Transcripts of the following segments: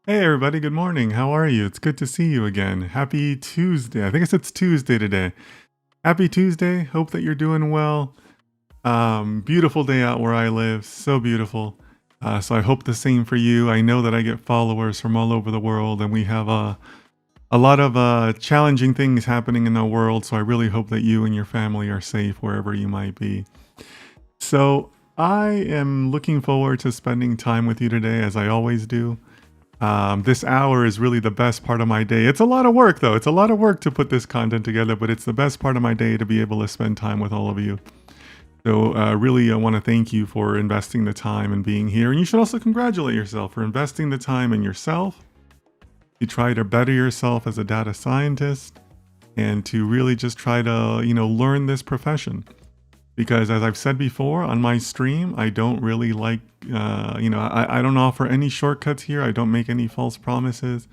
Hey everybody, good morning. How are you? It's good to see you again. Happy Tuesday. I think it's Tuesday today. Happy Tuesday. Hope that you're doing well. Beautiful day out where I live. So beautiful. So I hope the same for you. I know that I get followers from all over the world and we have a lot of challenging things happening in the world. So I really hope that you and your family are safe wherever you might be. So I am looking forward to spending time with you today as I always do. This hour is really the best part of my day. It's a lot of work, though. It's a lot of work to put this content together, but it's the best part of my day to be able to spend time with all of you. So, really, I want to thank you for investing the time and being here. And you should also congratulate yourself for investing the time in yourself. You try to better yourself as a data scientist and to really just try to, learn this profession. Because as I've said before on my stream, I don't really like, I don't offer any shortcuts here. I don't make any false promises.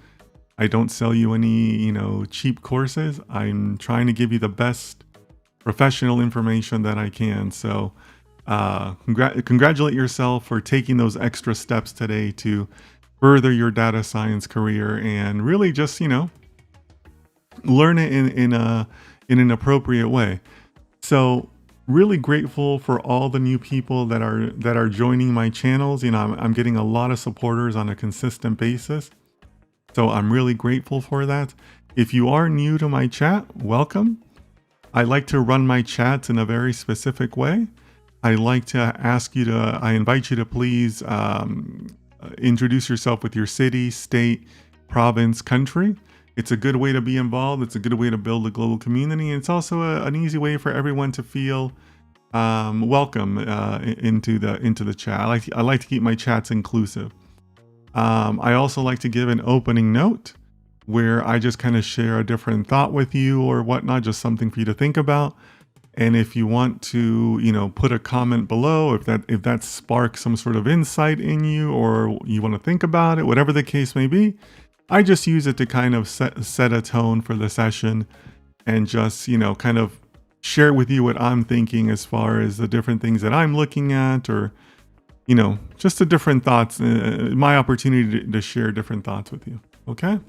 I don't sell you any, cheap courses. I'm trying to give you the best professional information that I can. So congratulate yourself for taking those extra steps today to further your data science career and really just, learn it in an appropriate way. So really grateful for all the new people that are joining my channels. I'm getting a lot of supporters on a consistent basis. So I'm really grateful for that. If you are new to my chat, welcome. I like to run my chats in a very specific way. I invite you to please introduce yourself with your city, state, province, country. It's a good way to be involved. It's a good way to build a global community. And it's also an easy way for everyone to feel welcome into the chat. I like to keep my chats inclusive. I also like to give an opening note where I just kind of share a different thought with you or whatnot, just something for you to think about. And if you want to, put a comment below, if that sparks some sort of insight in you or you want to think about it, whatever the case may be, I just use it to kind of set a tone for the session and just, kind of share with you what I'm thinking as far as the different things that I'm looking at or, just the different thoughts, my opportunity to share different thoughts with you. Okay.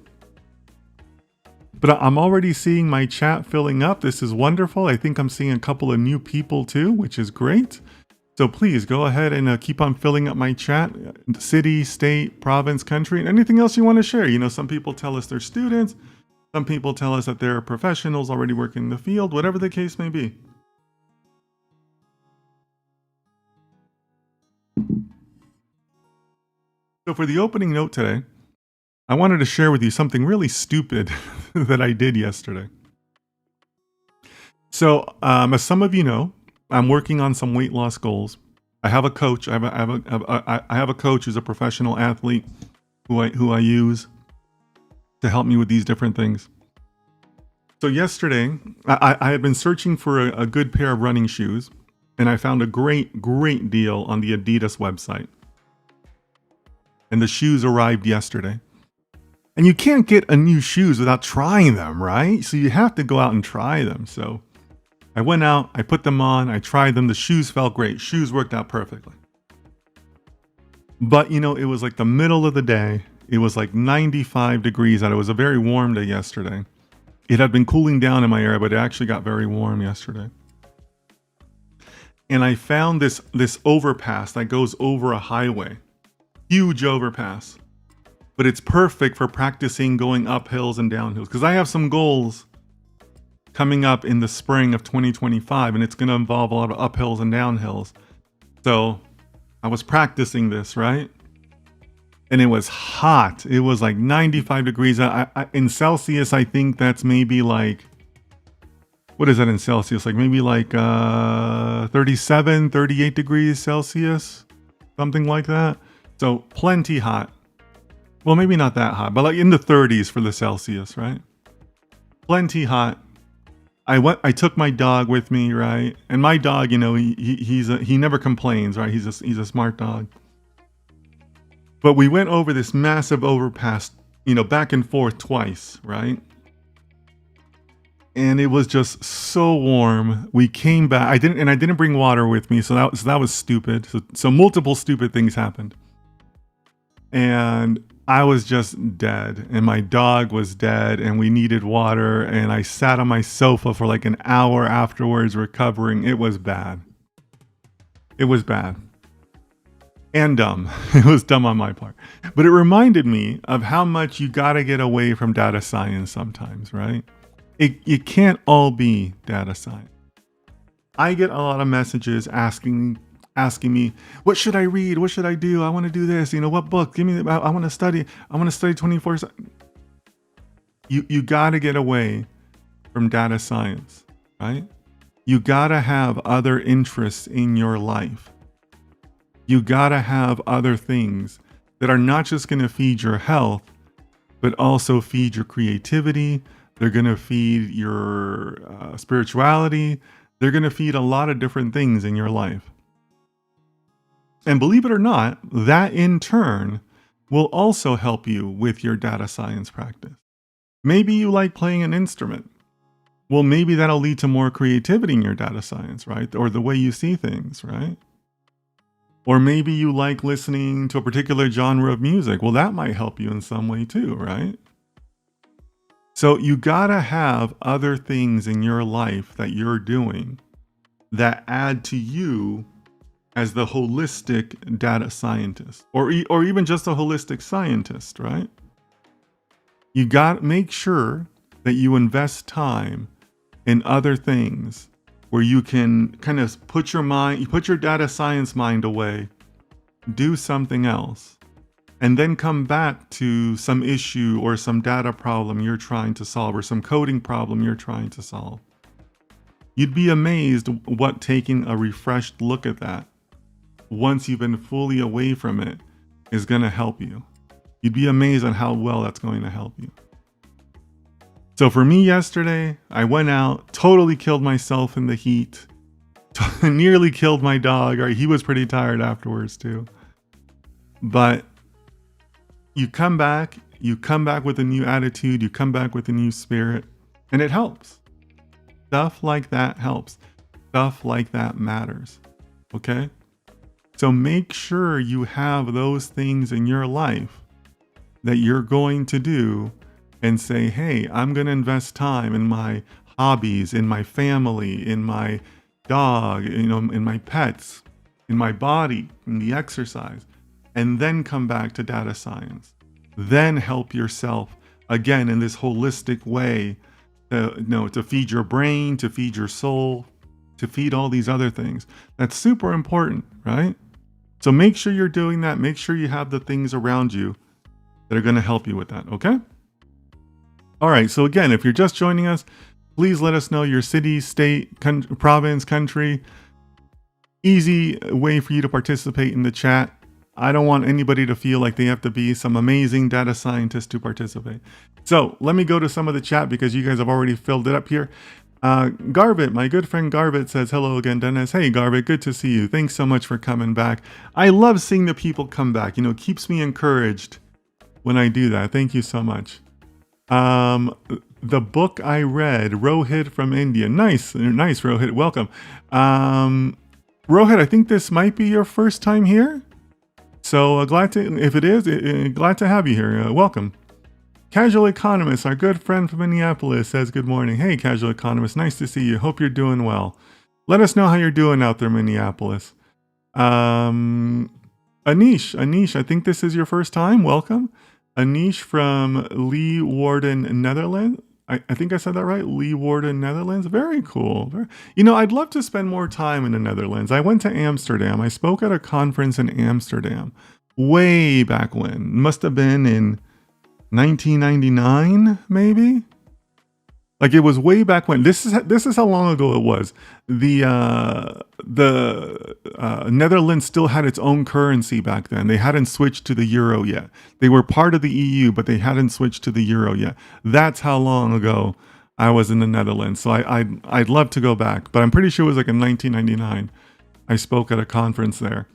But I'm already seeing my chat filling up. This is wonderful. I think I'm seeing a couple of new people too, which is great. So please go ahead and keep on filling up my chat, city, state, province, country, and anything else you want to share. Some people tell us they're students. Some people tell us that they're professionals already working in the field, whatever the case may be. So for the opening note today, I wanted to share with you something really stupid that I did yesterday. So as some of you know, I'm working on some weight loss goals. I have a coach. I have a coach who's a professional athlete who I use to help me with these different things. So yesterday, I had been searching for a good pair of running shoes, and I found a great deal on the Adidas website. And the shoes arrived yesterday. And you can't get a new shoes without trying them, right? So you have to go out and try them. So I went out, I put them on, I tried them. The shoes felt great. Shoes worked out perfectly. But it was like the middle of the day. It was like 95 degrees out. It was a very warm day yesterday. It had been cooling down in my area, but it actually got very warm yesterday. And I found this overpass that goes over a highway. Huge overpass. But it's perfect for practicing going up hills and down hills. Because I have some goals coming up in the spring of 2025, and it's going to involve a lot of uphills and downhills. So I was practicing this, right? And it was hot. It was like 95 degrees. In Celsius, I think that's maybe like, what is that in Celsius? Like maybe like 37, 38 degrees Celsius, something like that. So plenty hot. Well, maybe not that hot, but like in the 30s for the Celsius, right? Plenty hot. I took my dog with me, right? And my dog, he never complains, right? He's a smart dog. But we went over this massive overpass, back and forth twice, right? And it was just so warm. We came back. I didn't bring water with me, so that was stupid. So multiple stupid things happened. And I was just dead, and my dog was dead, and we needed water, and I sat on my sofa for like an hour afterwards recovering. It was bad. It was bad. And dumb. It was dumb on my part. But it reminded me of how much you got to get away from data science sometimes, right? It can't all be data science. I get a lot of messages asking me, what should I read? What should I do? I want to do this. What book? Give me. I want to study. I want to study 24. You got to get away from data science, right? You got to have other interests in your life. You got to have other things that are not just going to feed your health, but also feed your creativity. They're going to feed your spirituality. They're going to feed a lot of different things in your life. And believe it or not, that in turn will also help you with your data science practice. Maybe you like playing an instrument. Well, maybe that'll lead to more creativity in your data science, right? Or the way you see things, right? Or maybe you like listening to a particular genre of music. Well, that might help you in some way too, right? So you gotta have other things in your life that you're doing that add to you as the holistic data scientist, or even just a holistic scientist, right? You got to make sure that you invest time in other things where you can kind of put your data science mind away, do something else, and then come back to some issue or some data problem you're trying to solve or some coding problem you're trying to solve. You'd be amazed what taking a refreshed look at that, once you've been fully away from it, is going to help you. You'd be amazed at how well that's going to help you. So for me yesterday, I went out, totally killed myself in the heat, nearly killed my dog. He was pretty tired afterwards too. But you come back with a new attitude, you come back with a new spirit, and it helps. Stuff like that helps. Stuff like that matters. Okay? So make sure you have those things in your life that you're going to do and say, hey, I'm going to invest time in my hobbies, in my family, in my dog, in my pets, in my body, in the exercise, and then come back to data science. Then help yourself again in this holistic way to feed your brain, to feed your soul, to feed all these other things. That's super important, right? So make sure you're doing that. Make sure you have the things around you that are going to help you with that, okay? All right, so again, if you're just joining us, please let us know your city, state, province, country. Easy way for you to participate in the chat. I don't want anybody to feel like they have to be some amazing data scientist to participate. So let me go to some of the chat because you guys have already filled it up here. Garvit, my good friend Garvit says, hello again, Dennis. Hey, Garvit, good to see you. Thanks so much for coming back. I love seeing the people come back. It keeps me encouraged when I do that. Thank you so much. The book I read, Rohit from India. Nice, Rohit. Welcome. Rohit, I think this might be your first time here. So if it is, glad to have you here. Welcome. Casual Economist, our good friend from Minneapolis, says good morning. Hey, Casual Economist, nice to see you. Hope you're doing well. Let us know how you're doing out there, Minneapolis. Anish, I think this is your first time. Welcome. Anish from Leeuwarden, Netherlands. I think I said that right. Leeuwarden, Netherlands. Very cool. I'd love to spend more time in the Netherlands. I went to Amsterdam. I spoke at a conference in Amsterdam way back when. Must have been in 1999, maybe. Like it was way back when. This is how long ago it was. The Netherlands still had its own currency back then. They hadn't switched to the euro yet. They were part of the EU, but they hadn't switched to the euro yet. That's how long ago I was in the Netherlands. So I'd love to go back, but I'm pretty sure it was like in 1999. I spoke at a conference there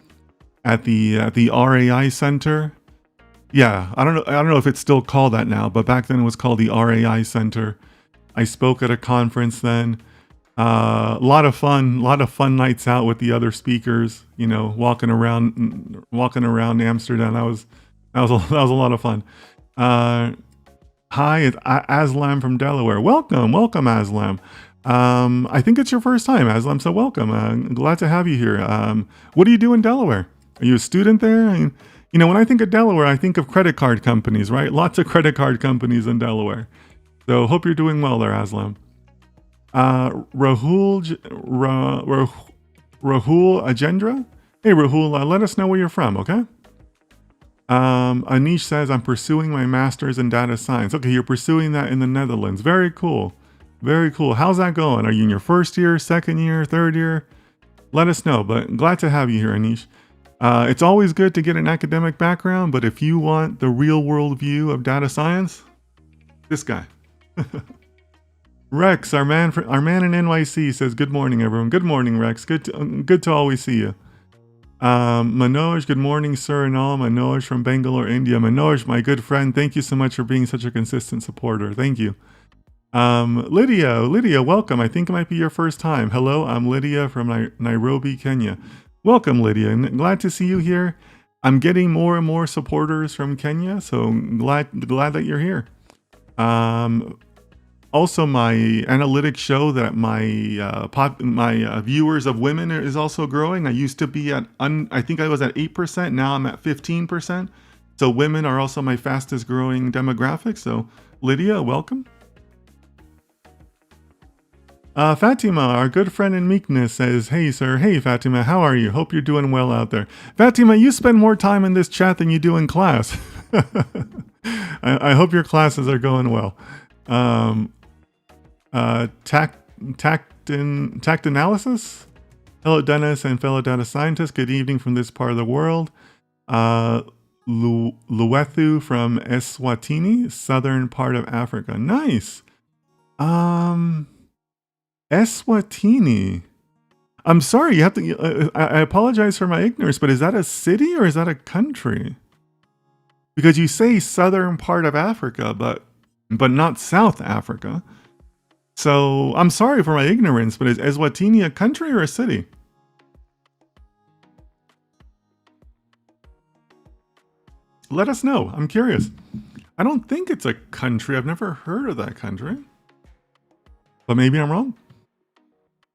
at the RAI Center. Yeah, I don't know if it's still called that now, but back then it was called the RAI Center. I spoke at a conference then. A lot of fun nights out with the other speakers, walking around Amsterdam. That was That was a lot of fun. Uh, Hi, it's Aslam from Delaware. Welcome, welcome, Aslam. I think it's your first time, Aslam, so welcome. Glad to have you here. What do you do in Delaware? Are you a student there? When I think of Delaware, I think of credit card companies, right? Lots of credit card companies in Delaware. So hope you're doing well there, Aslam. Rahul Ajendra? Hey, Rahul, let us know where you're from, okay? Anish says, I'm pursuing my master's in data science. Okay, you're pursuing that in the Netherlands. Very cool. Very cool. How's that going? Are you in your first year, second year, third year? Let us know, but glad to have you here, Anish. It's always good to get an academic background, but if you want the real world view of data science, this guy. Rex, our man in NYC says, good morning, everyone. Good morning, Rex. Good to always see you. Manoj, good morning, sir, and all. Manoj from Bangalore, India. Manoj, my good friend, thank you so much for being such a consistent supporter. Thank you. Lydia, welcome. I think it might be your first time. Hello, I'm Lydia from Nairobi, Kenya. Welcome, Lydia, and glad to see you here. I'm getting more and more supporters from Kenya, so glad that you're here. Also, my analytics show that my viewers of women is also growing. I used to be I think I was at 8%. Now I'm at 15%. So women are also my fastest growing demographic. So Lydia, welcome. Fatima, our good friend in Meekness, says, hey, sir. Hey, Fatima, how are you? Hope you're doing well out there. Fatima, you spend more time in this chat than you do in class. I hope your classes are going well. Tact analysis. Hello, Dennis and fellow data scientists. Good evening from this part of the world. Luethu from Eswatini, southern part of Africa. Nice. Eswatini. I'm sorry. You have to. I apologize for my ignorance, but is that a city or is that a country? Because you say southern part of Africa, but not South Africa. So I'm sorry for my ignorance, but is Eswatini a country or a city? Let us know. I'm curious. I don't think it's a country. I've never heard of that country. But maybe I'm wrong.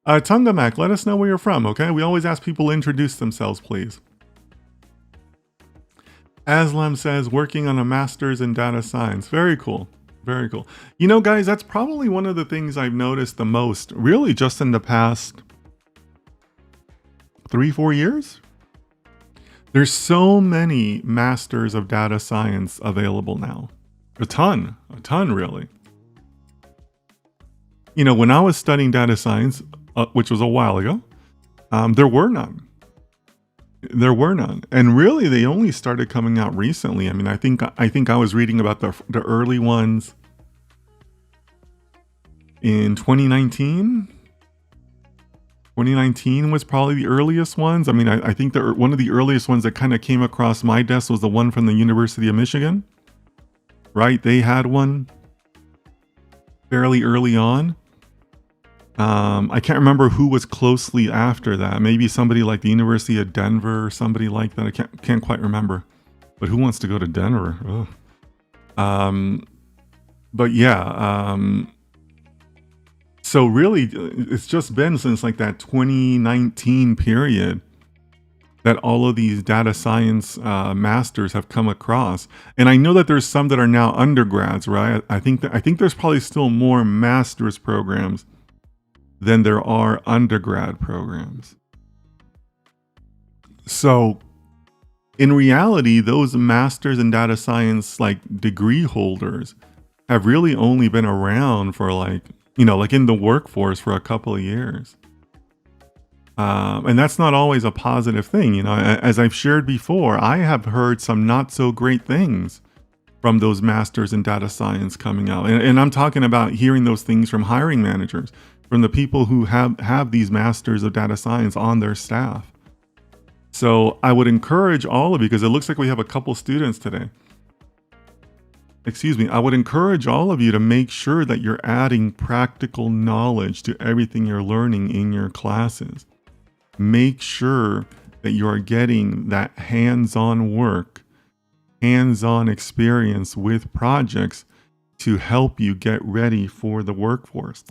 Tungamak, let us know where you're from, okay? We always ask people to introduce themselves, please. Aslam says, working on a master's in data science. Very cool. Very cool. You know, guys, that's probably one of the things I've noticed the most, really just in the past 3-4 years. There's so many masters of data science available now. A ton, really. You know, when I was studying data science, which was a while ago, there were none. And really, they only started coming out recently. I mean, I think I was reading about the early ones in 2019. 2019 was probably the earliest ones. I mean, I think one of the earliest ones that kind of came across my desk was the one from the University of Michigan. Right? They had one fairly early on. I can't remember who was closely after that. Maybe somebody like the University of Denver or somebody like that. I can't quite remember. But who wants to go to Denver? But yeah. So really, it's just been since like that 2019 period that all of these data science masters have come across. And I know that there's some that are now undergrads, right? I think there's probably still more master's programs than there are undergrad programs. So in reality, those masters in data science like degree holders have really only been around for like in the workforce for a couple of years. And that's not always a positive thing. You know, as I've shared before, I have heard some not so great things from those masters in data science coming out. And I'm talking about hearing those things from hiring managers, from the people who have these masters of data science on their staff. So I would encourage all of you, because it looks like we have a couple students today. I would encourage all of you to make sure that you're adding practical knowledge to everything you're learning in your classes. Make sure that you are getting that hands-on work, hands-on experience with projects to help you get ready for the workforce.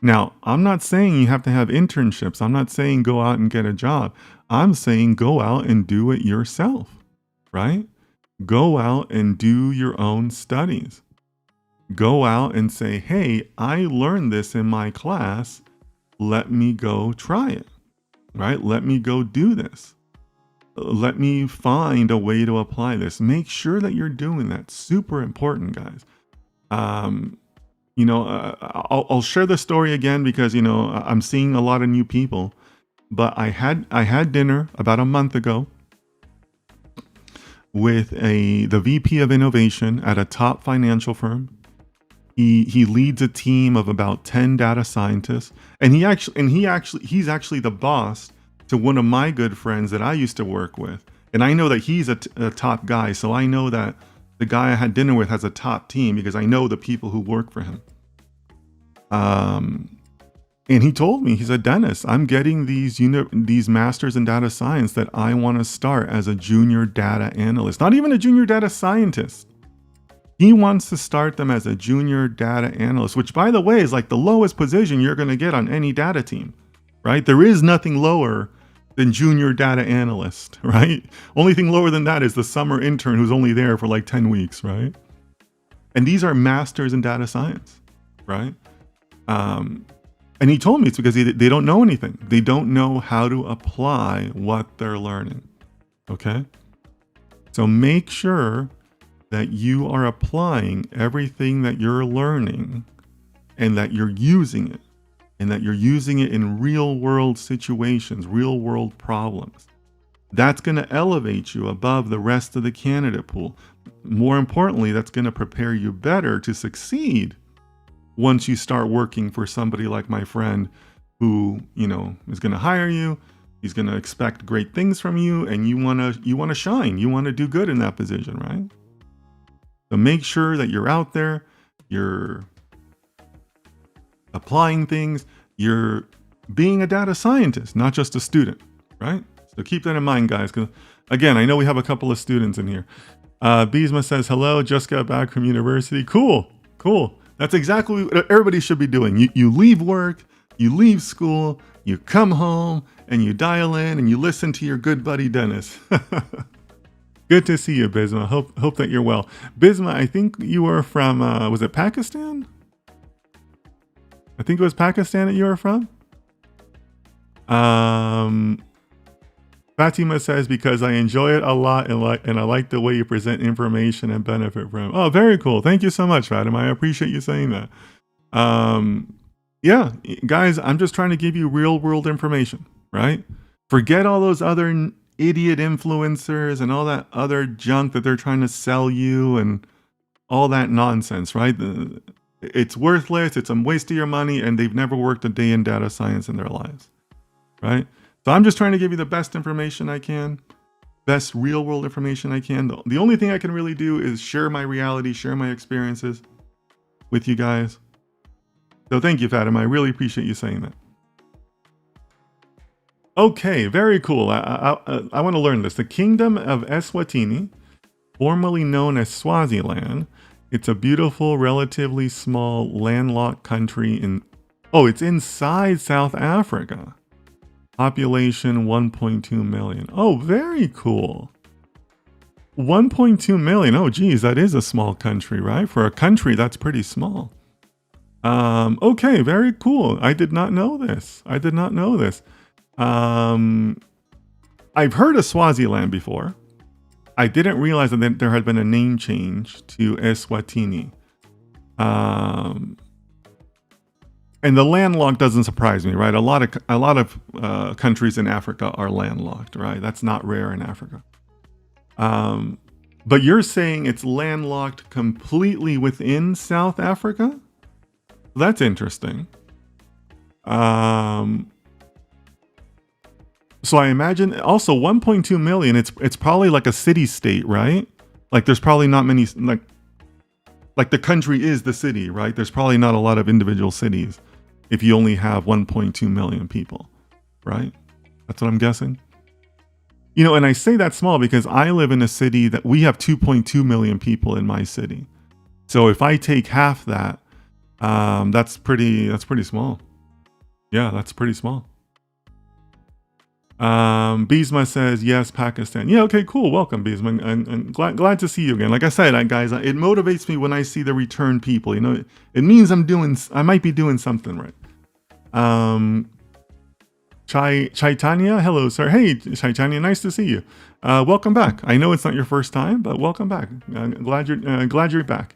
Now, I'm not saying you have to have internships. I'm not saying go out and get a job. I'm saying go out and do it yourself, right? Go out and do your own studies. Go out and say, hey, I learned this in my class. Let me go try it, right? Let me go do this. Let me find a way to apply this. Make sure that you're doing that. Super important, guys. I'll share the story again because, I'm seeing a lot of new people, but I had dinner about a month ago with the VP of innovation at a top financial firm. He leads a team of about 10 data scientists, and he's actually the boss to one of my good friends that I used to work with. And I know that he's a top guy, so I know that the guy I had dinner with has a top team because I know the people who work for him. And he told me, he said, Dennis, I'm getting these masters in data science that I want to start as a junior data analyst, not even a junior data scientist. He wants to start them as a junior data analyst, which, by the way, is like the lowest position you're going to get on any data team, right? There is nothing lower than junior data analyst, right? Only thing lower than that is the summer intern who's only there for like 10 weeks, right? And these are masters in data science, right? And he told me it's because they don't know anything. They don't know how to apply what they're learning, okay? So make sure that you are applying everything that you're learning and that you're using it, and that you're using it in real world situations, real world problems. That's going to elevate you above the rest of the candidate pool. More importantly, that's going to prepare you better to succeed once you start working for somebody like my friend who, is going to hire you. He's going to expect great things from you, and you want to shine. You want to do good in that position, right? So make sure that you're out there, you're applying things, you're being a data scientist, not just a student, right? So keep that in mind, guys, because again, I know we have a couple of students in here. Bisma says, hello, just got back from university. Cool. That's exactly what everybody should be doing. You leave work, you leave school, you come home, and you dial in and you listen to your good buddy, Dennis. Good to see you, Bisma. Hope that you're well. Bisma, I think you were from, was it Pakistan? I think it was Pakistan that you were from. Fatima says, because I enjoy it a lot and I like the way you present information and benefit from it. Oh, very cool. Thank you so much, Fatima. I appreciate you saying that. Yeah, guys, I'm just trying to give you real world information, right? Forget all those other idiot influencers and all that other junk that they're trying to sell you and all that nonsense, right? It's worthless, it's a waste of your money, and they've never worked a day in data science in their lives, right? So I'm just trying to give you the best information I can, best real world information I can. The only thing I can really do is share my reality, share my experiences with you guys. So thank you, Fatima. I really appreciate you saying that. Okay, very cool. I want to learn this. The Kingdom of Eswatini, formerly known as Swaziland, it's a beautiful, relatively small, landlocked country it's inside South Africa. Population 1.2 million. Oh, very cool. 1.2 million. Oh, geez, that is a small country, right? For a country, that's pretty small. Okay, very cool. I did not know this. I've heard of Swaziland before. I didn't realize that there had been a name change to Eswatini. And the landlocked doesn't surprise me, right? A lot of countries in Africa are landlocked, right? That's not rare in Africa. But you're saying it's landlocked completely within South Africa? That's interesting. So I imagine also 1.2 million, it's probably like a city state, right? Like there's probably not many, like the country is the city, right? There's probably not a lot of individual cities if you only have 1.2 million people, right? That's what I'm guessing. And I say that small because I live in a city that we have 2.2 million people in my city. So if I take half that, that's pretty small. Yeah, that's pretty small. Bisma says yes, Pakistan. Yeah, okay, cool. Welcome, Bisma, and glad to see you again. Like I said, guys, it motivates me when I see the return people. It means I might be doing something right. Chaitanya, hello, sir. Hey, Chaitanya, nice to see you. Welcome back. I know it's not your first time, but welcome back. Glad you're back.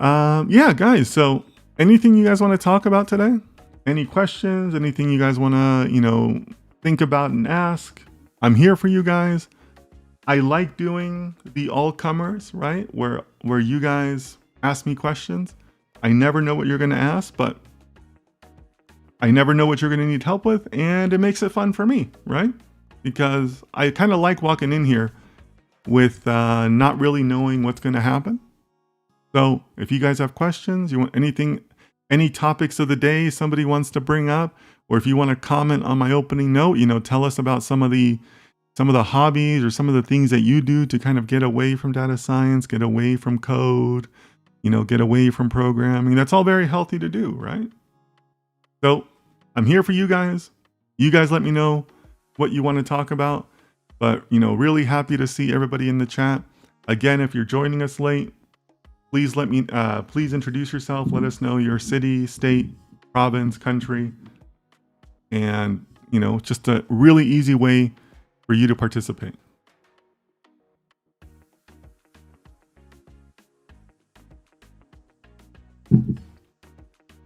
Yeah, guys. So, anything you guys want to talk about today? Any questions? Anything you guys want to, think about and ask? I'm here for you guys. I like doing the all comers, right? Where you guys ask me questions. I never know what you're going to ask, but I never know what you're going to need help with, and it makes it fun for me, right? Because I kind of like walking in here with not really knowing what's going to happen. So if you guys have questions, you want any topics of the day somebody wants to bring up, or if you want to comment on my opening note, tell us about some of the hobbies or some of the things that you do to kind of get away from data science, get away from code, get away from programming. That's all very healthy to do, right? So I'm here for you guys. You guys let me know what you want to talk about. But, really happy to see everybody in the chat. Again, if you're joining us late, please please introduce yourself. Let us know your city, state, province, country. And, just a really easy way for you to participate.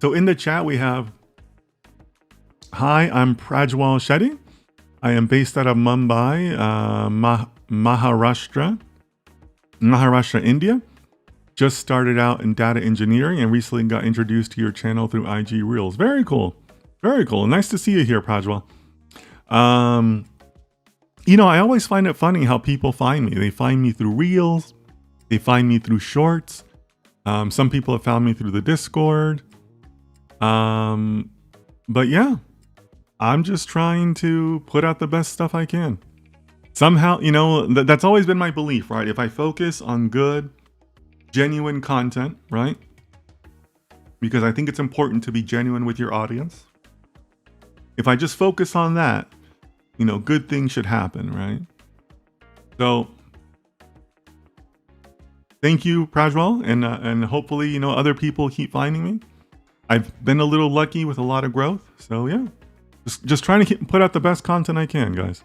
So in the chat, we have, hi, I'm Prajwal Shetty. I am based out of Mumbai, Maharashtra, India. Just started out in data engineering and recently got introduced to your channel through IG Reels. Very cool. Very cool. Nice to see you here, Prajwal. I always find it funny how people find me. They find me through Reels. They find me through Shorts. Some people have found me through the Discord. But yeah, I'm just trying to put out the best stuff I can. Somehow, that's always been my belief, right? If I focus on good, genuine content, right? Because I think it's important to be genuine with your audience. If I just focus on that, good things should happen, right? So thank you, Prajwal, and hopefully, other people keep finding me. I've been a little lucky with a lot of growth, so yeah. Just trying to put out the best content I can, guys.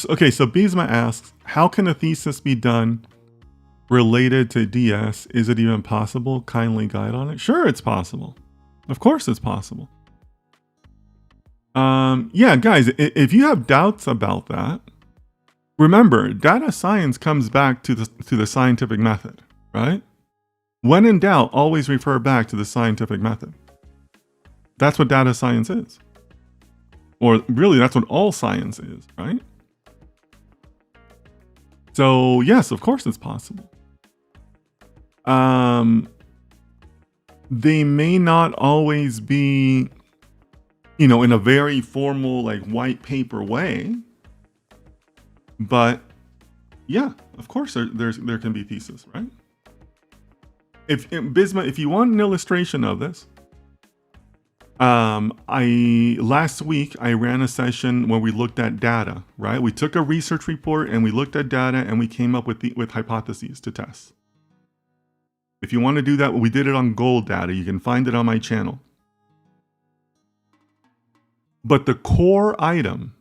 Okay, so Bisma asks, how can a thesis be done related to DS? Is it even possible? Kindly guide on it. Sure, it's possible. Of course it's possible. Yeah, guys, if you have doubts about that, remember, data science comes back to the scientific method, right? When in doubt, always refer back to the scientific method. That's what data science is. Or really, that's what all science is, right? So yes, of course it's possible. They may not always be, in a very formal, like white paper way. But yeah, of course there can be thesis, right? Bisma, if you want an illustration of this, last week I ran a session where we looked at data, right? We took a research report and we looked at data and we came up with hypotheses to test. If you want to do that, we did it on gold data. You can find it on my channel. But the core item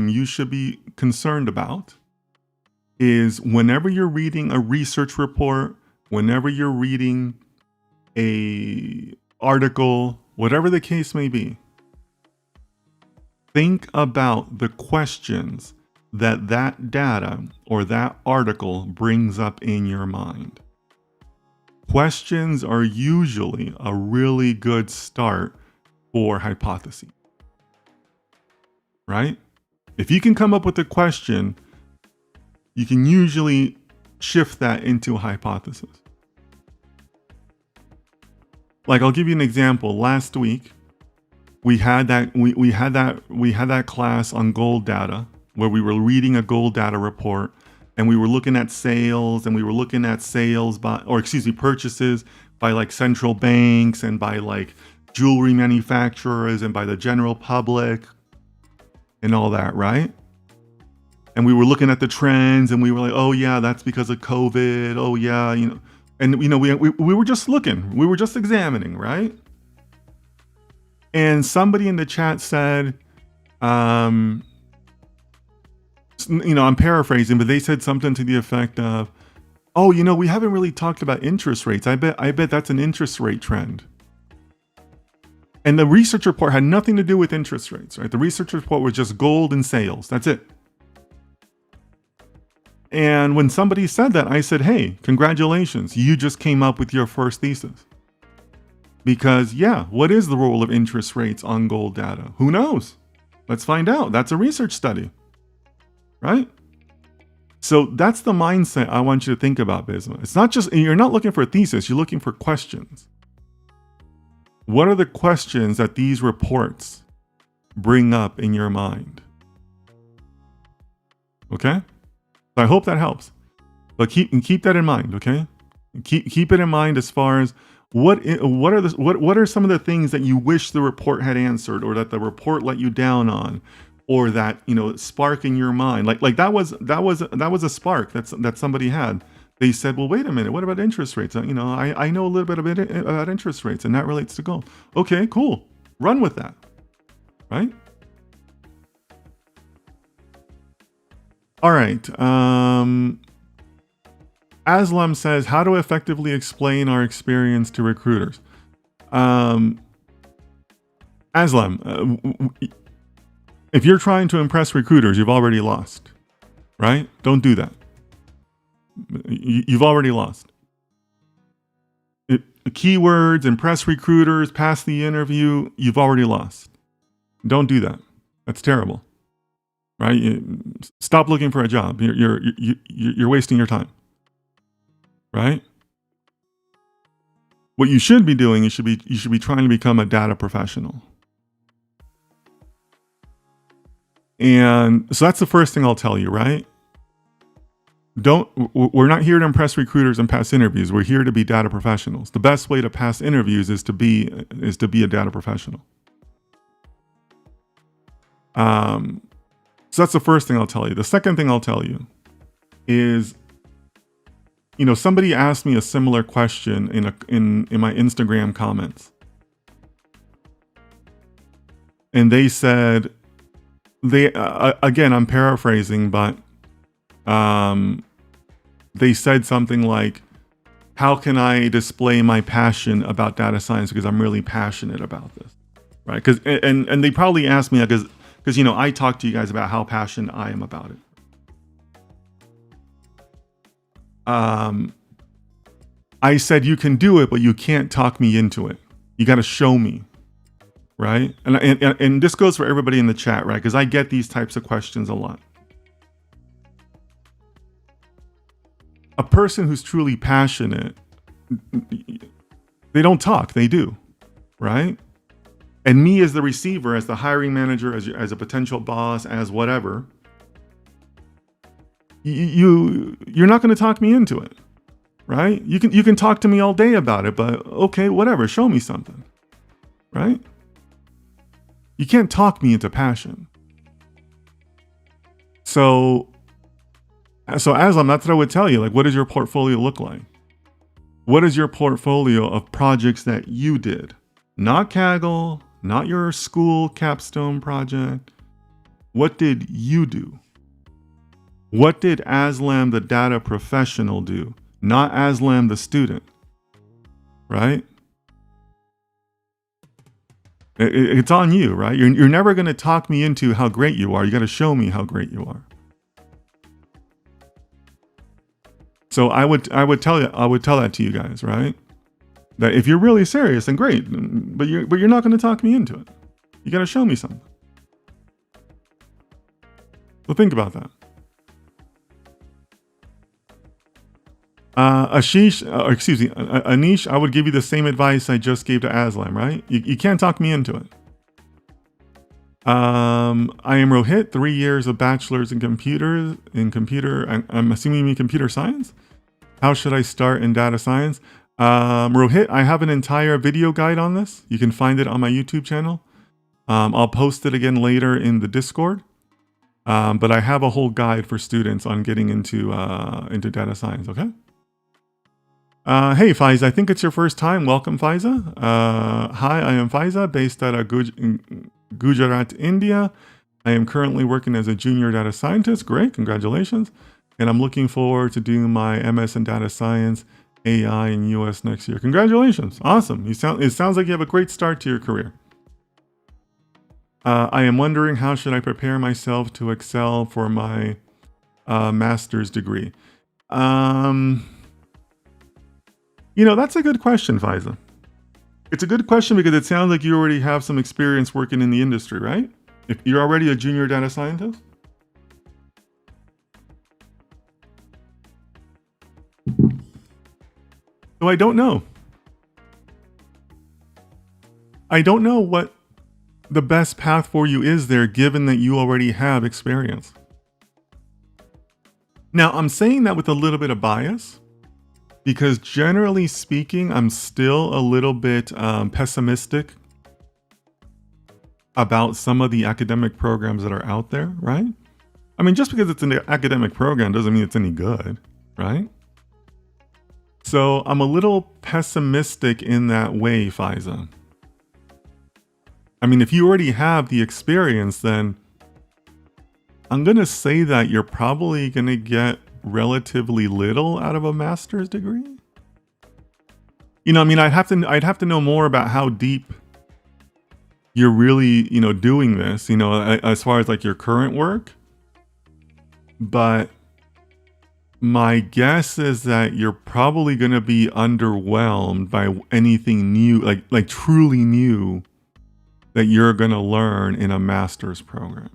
you should be concerned about is whenever you're reading a research report, whenever you're reading a article, whatever the case may be, think about the questions that data or that article brings up in your mind. Questions are usually a really good start for hypotheses, right? If you can come up with a question, you can usually shift that into a hypothesis. Like, I'll give you an example. Last week, we had that class on gold data where we were reading a gold data report, and we were looking at sales, and we were looking at sales by, or excuse me, purchases by like central banks and by like jewelry manufacturers and by the general public and all that, right? And we were looking at the trends, and we were like, oh yeah, that's because of COVID. Oh yeah, and we were just looking, we were just examining, right? And somebody in the chat said, I'm paraphrasing, but they said something to the effect of, oh, we haven't really talked about interest rates. I bet that's an interest rate trend. And the research report had nothing to do with interest rates, right? The research report was just gold and sales. That's it. And when somebody said that, I said, hey, congratulations. You just came up with your first thesis. Because, yeah, what is the role of interest rates on gold data? Who knows? Let's find out. That's a research study, right? So that's the mindset I want you to think about, Bisma. It's not just, you're not looking for a thesis, you're looking for questions. What are the questions that these reports bring up in your mind? Okay? So I hope that helps. But keep that in mind, okay? Keep it in mind as far as what are some of the things that you wish the report had answered, or that the report let you down on, or that spark in your mind. Like that was a spark that somebody had. They said, well, wait a minute, what about interest rates? I know a little bit about interest rates, and that relates to gold. Okay, cool. Run with that, right? All right. Aslam says, how to effectively explain our experience to recruiters. Aslam, if you're trying to impress recruiters, you've already lost, right? Don't do that. You've already lost. Keywords, impress recruiters, pass the interview, you've already lost. Don't do that. That's terrible, right? Stop looking for a job. You're wasting your time, right? What you should be doing, you should be trying to become a data professional. And so that's the first thing I'll tell you, right? We're not here to impress recruiters and pass interviews. We're here to be data professionals. The best way to pass interviews is to be a data professional. So that's the first thing I'll tell you. The second thing I'll tell you is, somebody asked me a similar question in my Instagram comments. And they said, again, I'm paraphrasing, but they said something like, how can I display my passion about data science, because I'm really passionate about this, right? Because and they probably asked me because I talked to you guys about how passionate I am about it. I said, you can do it, but you can't talk me into it. You got to show me, right? And this goes for everybody in the chat, right? Because I get these types of questions a lot. A person who's truly passionate, they don't talk, they do, right? And me as the receiver, as the hiring manager, as a potential boss, as whatever, you're not going to talk me into it, right? You can talk to me all day about it, but okay, whatever, show me something, right? You can't talk me into passion. So Aslam, that's what I would tell you. Like, what does your portfolio look like? What is your portfolio of projects that you did? Not Kaggle, not your school capstone project. What did you do? What did Aslam, the data professional, do? Not Aslam, the student, right? It's on you, right? You're never going to talk me into how great you are. You got to show me how great you are. So I would tell that to you guys, right? That if you're really serious, then great, but you're not going to talk me into it. You got to show me something. So think about that. Anish, I would give you the same advice I just gave to Aslam, right? You can't talk me into it. I am Rohit, 3 years of bachelor's in computer. I'm assuming you mean computer science. How should I start in data science? Rohit, I have an entire video guide on this. You can find it on my YouTube channel. I'll post it again later in the Discord. But I have a whole guide for students on getting into data science. Okay. Hey Faiza, I think it's your first time. Welcome, Faiza. Hi, I am Faiza, based out of Gujarat, India. I am currently working as a junior data scientist. Great, congratulations. And I'm looking forward to doing my MS in data science, AI in US next year. Congratulations. Awesome. It sounds like you have a great start to your career. I am wondering, how should I prepare myself to excel for my master's degree? That's a good question, Faiza. It's a good question because it sounds like you already have some experience working in the industry, right? If you're already a junior data scientist? So I don't know. I don't know what the best path for you is there, given that you already have experience. Now, I'm saying that with a little bit of bias, because generally speaking, I'm still a little bit pessimistic about some of the academic programs that are out there, right? I mean, just because it's an academic program doesn't mean it's any good, right? So I'm a little pessimistic in that way, Faiza. I mean, if you already have the experience, then I'm going to say that you're probably going to get relatively little out of a master's degree. I'd have to know more about how deep you're really, doing this, as far as like your current work. But my guess is that you're probably going to be underwhelmed by anything new, like truly new, that you're going to learn in a master's program.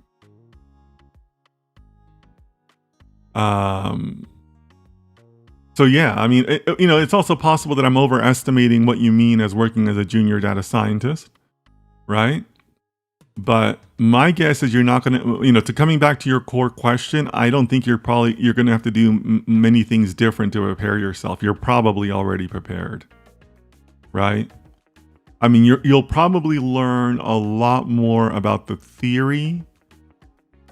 So yeah, I mean, it's also possible that I'm overestimating what you mean as working as a junior data scientist, right? But my guess is you're not going to, coming back to your core question, I don't think you're going to have to do many things different to prepare yourself. You're probably already prepared, right? I mean, you'll probably learn a lot more about the theory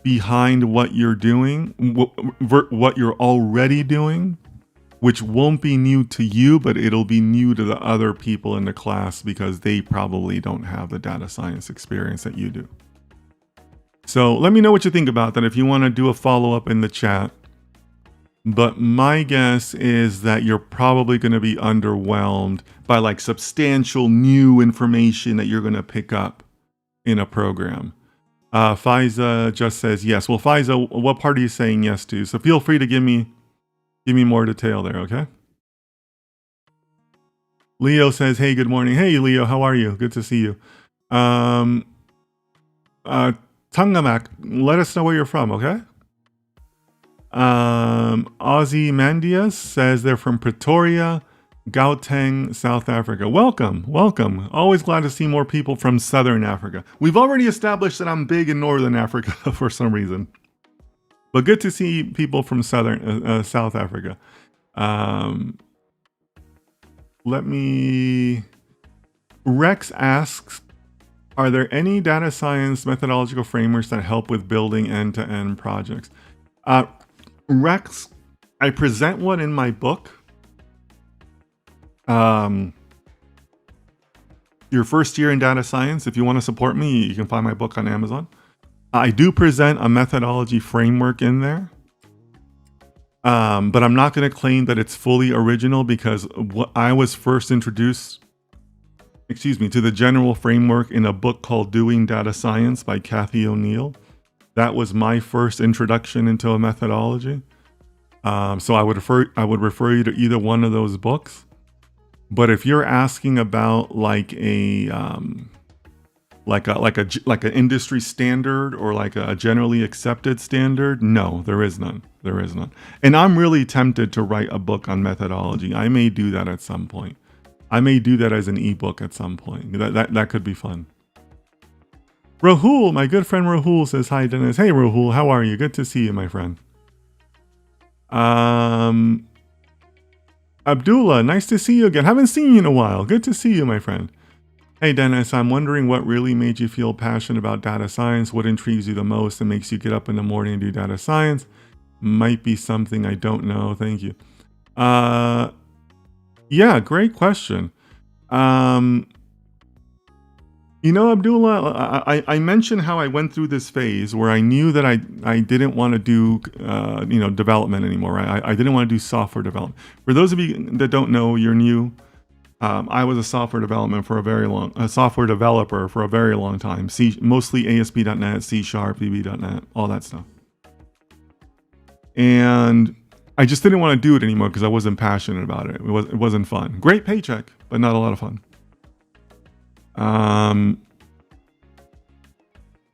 behind what you're doing, what you're already doing, which won't be new to you, but it'll be new to the other people in the class because they probably don't have the data science experience that you do. So let me know what you think about that if you want to do a follow-up in the chat. But my guess is that you're probably going to be underwhelmed by like substantial new information that you're going to pick up in a program. Faiza just says yes. Well, Faiza, what part are you saying yes to? So feel free to give me more detail there, okay? Leo says, hey, good morning. Hey, Leo, how are you? Good to see you. Tangamak, let us know where you're from, okay? Ozzy Mandias says they're from Pretoria, Gauteng, South Africa. Welcome. Always glad to see more people from Southern Africa. We've already established that I'm big in Northern Africa for some reason. But good to see people from South Africa. Rex asks, are there any data science methodological frameworks that help with building end-to-end projects? Rex, I present one in my book. Your first year in data science. If you want to support me, you can find my book on Amazon. I do present a methodology framework in there. But I'm not going to claim that it's fully original because what I was first introduced, to the general framework in a book called Doing Data Science by Kathy O'Neill. That was my first introduction into a methodology. So I would refer you to either one of those books. But if you're asking about like a like an industry standard or like a generally accepted standard. No, there is none. There is none. And I'm really tempted to write a book on methodology. I may do that at some point. I may do that as an ebook at some point. That could be fun. Rahul, my good friend Rahul says, hi, Dennis. Hey, Rahul, how are you? Good to see you, my friend. Abdullah, nice to see you again. Haven't seen you in a while. Good to see you, my friend. Hey, Dennis, I'm wondering what really made you feel passionate about data science. What intrigues you the most and makes you get up in the morning and do data science? Might be something I don't know. Thank you. Yeah, great question. Abdullah, I mentioned how I went through this phase where I knew that I didn't want to do, development anymore. Right? I didn't want to do software development. For those of you that don't know, you're new. I was a software developer for a very long time. Mostly ASP.NET, C#, VB.NET, all that stuff. And I just didn't want to do it anymore because I wasn't passionate about it. It wasn't fun. Great paycheck, but not a lot of fun. And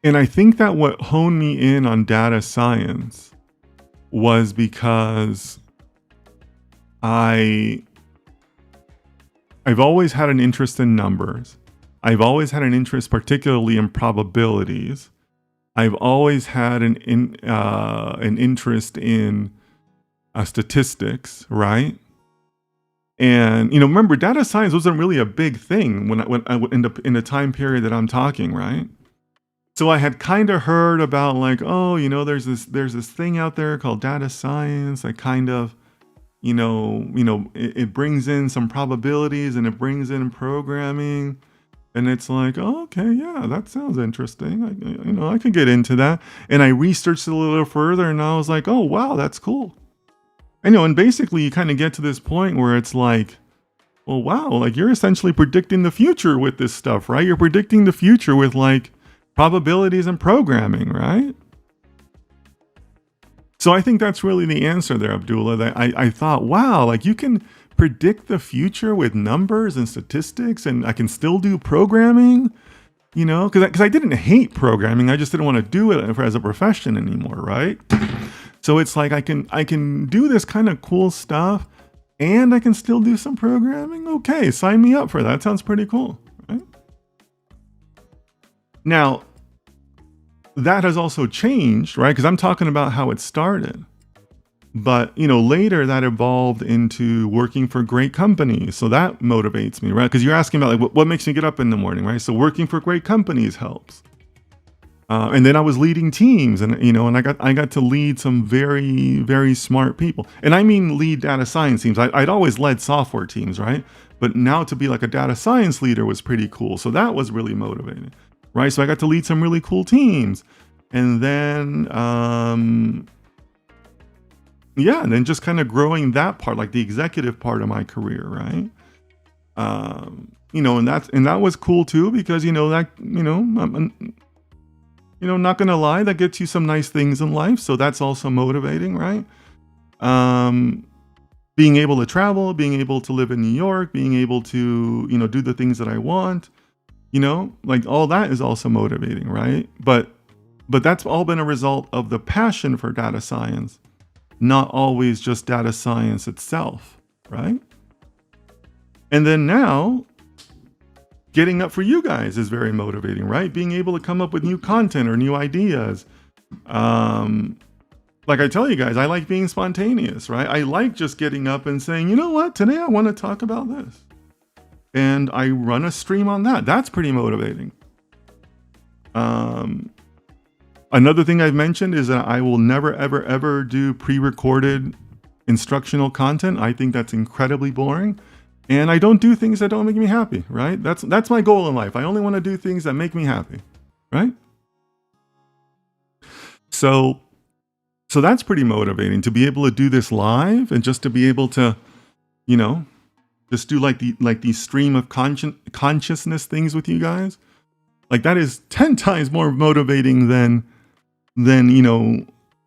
I think that what honed me in on data science was because I've always had an interest in numbers. I've always had an interest particularly in probabilities. I've always had an interest in statistics, right? And remember, data science wasn't really a big thing when I in the time period that I'm talking, right? So I had kind of heard about like, there's this thing out there called data science. I kind of, it brings in some probabilities and it brings in programming, and it's like, oh, okay, yeah, that sounds interesting. I could get into that. And I researched it a little further, and I was like, oh wow, that's cool. And basically you kind of get to this point where it's like, well, wow, like you're essentially predicting the future with this stuff, right? You're predicting the future with like probabilities and programming, right? So I think that's really the answer there, Abdullah, that I thought, wow, like you can predict the future with numbers and statistics, and I can still do programming, because I didn't hate programming. I just didn't want to do it as a profession anymore, right? So it's like I can do this kind of cool stuff and I can still do some programming. Okay, sign me up for that. Sounds pretty cool, right? Now, that has also changed, right? Because I'm talking about how it started. But, later that evolved into working for great companies. So that motivates me, right? Because you're asking about like what makes me get up in the morning, right? So working for great companies helps. And then I was leading teams, and and I got to lead some very, very smart people. And I mean lead data science teams. I'd always led software teams, right? But now to be like a data science leader was pretty cool. So that was really motivating, right? So I got to lead some really cool teams. And then, and then just kind of growing that part, like the executive part of my career, right? And that was cool too, because, I'm not going to lie, that gets you some nice things in life. So that's also motivating, right? Being able to travel, being able to live in New York, being able to, do the things that I want, like all that is also motivating, right? But that's all been a result of the passion for data science, not always just data science itself, right? And then now, getting up for you guys is very motivating, right? Being able to come up with new content or new ideas. Like I tell you guys, I like being spontaneous, right? I like just getting up and saying, you know what, today I want to talk about this. And I run a stream on that. That's pretty motivating. Another thing I've mentioned is that I will never, ever, ever do pre-recorded instructional content. I think that's incredibly boring. And I don't do things that don't make me happy, right? That's my goal in life. I only want to do things that make me happy, right? So that's pretty motivating to be able to do this live and just to be able to, just do like these stream of consciousness things with you guys. Like that is 10 times more motivating than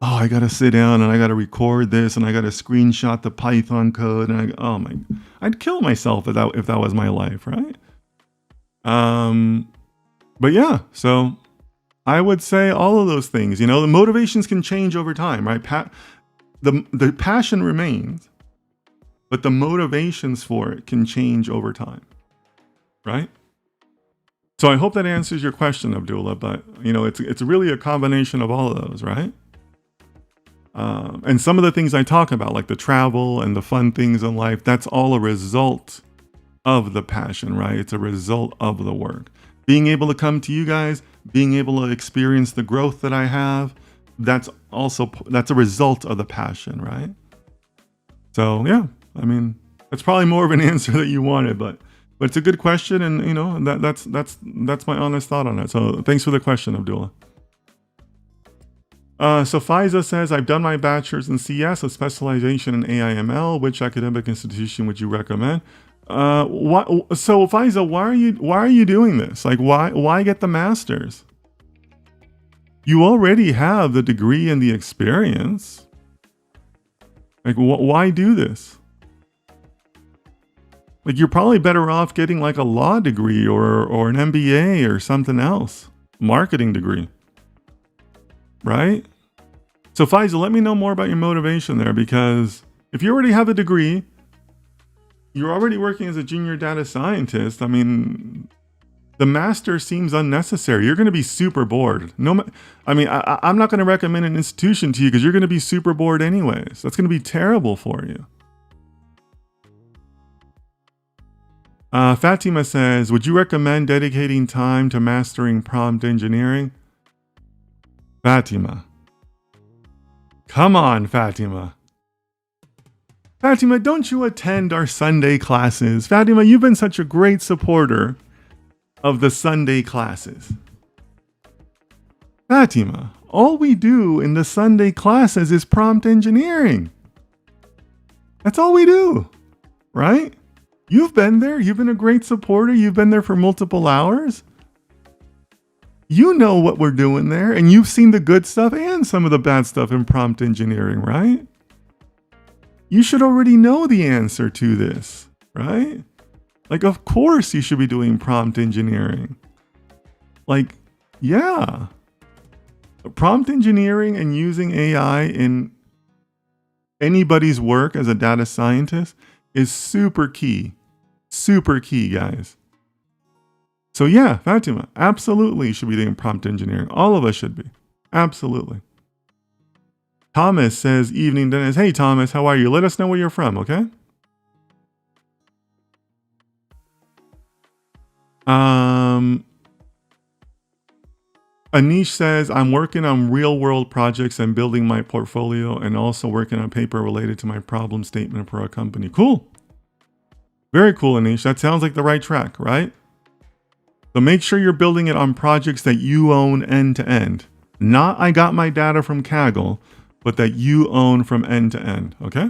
oh, I got to sit down and I got to record this and I got to screenshot the Python code. And I'd kill myself if that was my life, right? But yeah, so I would say all of those things. You know, the motivations can change over time, right? The passion remains, but the motivations for it can change over time, right? So I hope that answers your question, Abdullah. But you know, it's really a combination of all of those, right? And some of the things I talk about, like the travel and the fun things in life, that's all a result of the passion, right? It's a result of the work. Being able to come to you guys, being able to experience the growth that I have, that's a result of the passion, right? So yeah, I mean, that's probably more of an answer that you wanted, but it's a good question, and you know, that's my honest thought on it. So thanks for the question, Abdullah. So Faiza says, I've done my bachelor's in CS with specialization in AIML. Which academic institution would you recommend? So Faiza, why are you doing this? Like, why get the master's? You already have the degree and the experience. Like, why do this? Like, you're probably better off getting like a law degree or an MBA or something else, marketing degree. Right? So Faiza, let me know more about your motivation there, because if you already have a degree, you're already working as a junior data scientist. I mean, the master seems unnecessary. You're going to be super bored. I'm not going to recommend an institution to you because you're going to be super bored anyways. That's going to be terrible for you. Fatima says, would you recommend dedicating time to mastering prompt engineering? Fatima. Come on, Fatima. Fatima, don't you attend our Sunday classes? Fatima, you've been such a great supporter of the Sunday classes. Fatima, all we do in the Sunday classes is prompt engineering. That's all we do, right? You've been there. You've been a great supporter. You've been there for multiple hours. You know what we're doing there, and you've seen the good stuff and some of the bad stuff in prompt engineering, right? You should already know the answer to this, right? Like, of course you should be doing prompt engineering. Like, yeah. Prompt engineering and using AI in anybody's work as a data scientist is super key. Super key, guys. So yeah, Fatima, absolutely you should be doing prompt engineering. All of us should be. Absolutely. Thomas says, evening, Dennis. Hey, Thomas, how are you? Let us know where you're from, okay? Anish says, I'm working on real-world projects and building my portfolio and also working on a paper related to my problem statement for our company. Cool. Very cool, Anish. That sounds like the right track, right? So make sure you're building it on projects that you own end to end. Not I got my data from Kaggle, but that you own from end to end, okay?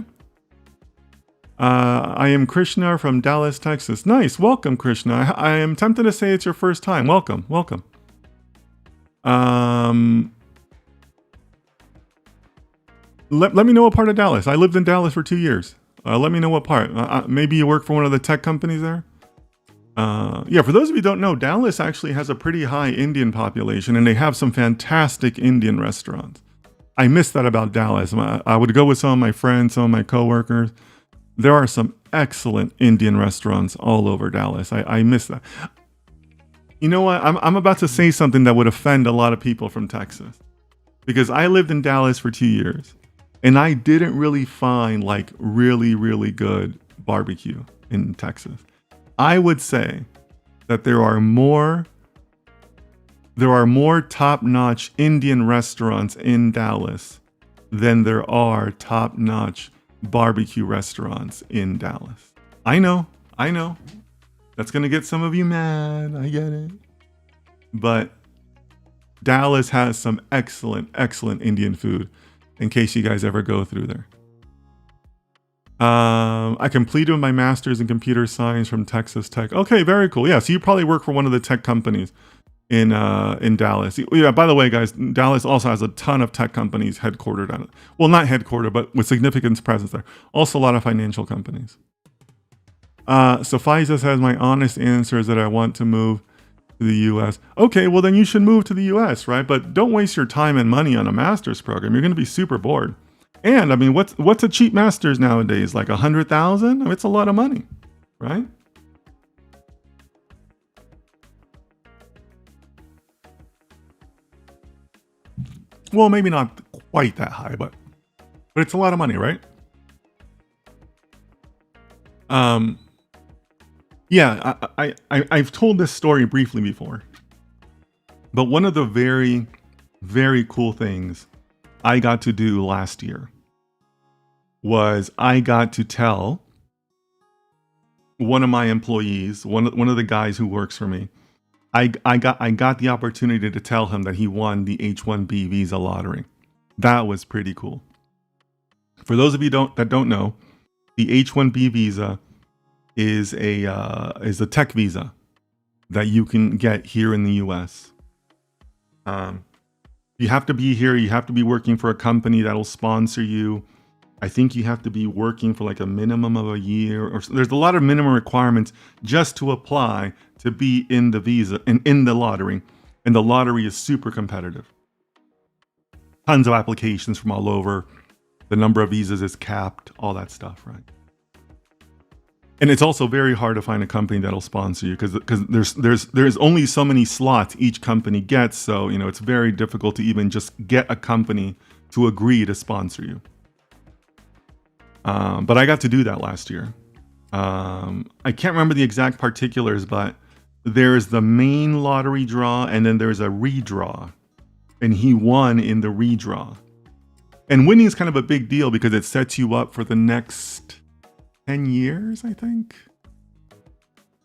I am Krishna from Dallas, Texas. Nice, welcome, Krishna. I am tempted to say it's your first time. Welcome, welcome. Let me know what part of Dallas. I lived in Dallas for 2 years. Let me know what part. Maybe you work for one of the tech companies there? Yeah, for those of you who don't know, Dallas actually has a pretty high Indian population, and they have some fantastic Indian restaurants. I miss that about Dallas. I would go with some of my friends, some of my coworkers. There are some excellent Indian restaurants all over Dallas. I miss that. You know what? I'm about to say something that would offend a lot of people from Texas, because I lived in Dallas for 2 years, and I didn't really find like really, really good barbecue in Texas. I would say that there are more top-notch Indian restaurants in Dallas than there are top-notch barbecue restaurants in Dallas. I know. That's going to get some of you mad. I get it. But Dallas has some excellent Indian food in case you guys ever go through there. I completed my master's in computer science from Texas Tech. Okay, very cool. Yeah, so you probably work for one of the tech companies in Dallas. Yeah, by the way, guys, Dallas also has a ton of tech companies headquartered on it. Well, not headquartered, but with significant presence there. Also a lot of financial companies. So Faiza says, my honest answer is that I want to move to the US. Okay, well then you should move to the US, right? But don't waste your time and money on a master's program. You're going to be super bored. And I mean, what's a cheap master's nowadays? Like 100,000? I mean, it's a lot of money, right? Well, maybe not quite that high, but it's a lot of money, right? Um, yeah, I've told this story briefly before, but one of the very, very cool things I got to do last year was I got to tell one of my employees, one of the guys who works for me, I got the opportunity to tell him that he won the H-1B visa lottery. That was pretty cool. For those of you that don't know, the H-1B visa is a tech visa that you can get here in the U.S. You have to be here. You have to be working for a company that'll sponsor you. I think you have to be working for like a minimum of a year, or there's a lot of minimum requirements just to apply to be in the visa and in the lottery. And the lottery is super competitive. Tons of applications from all over. The number of visas is capped, all that stuff, right? And it's also very hard to find a company that'll sponsor you because there's only so many slots each company gets. So, it's very difficult to even just get a company to agree to sponsor you. But I got to do that last year. I can't remember the exact particulars, but there's the main lottery draw and then there's a redraw. And he won in the redraw. And winning is kind of a big deal because it sets you up for the next 10 years, I think.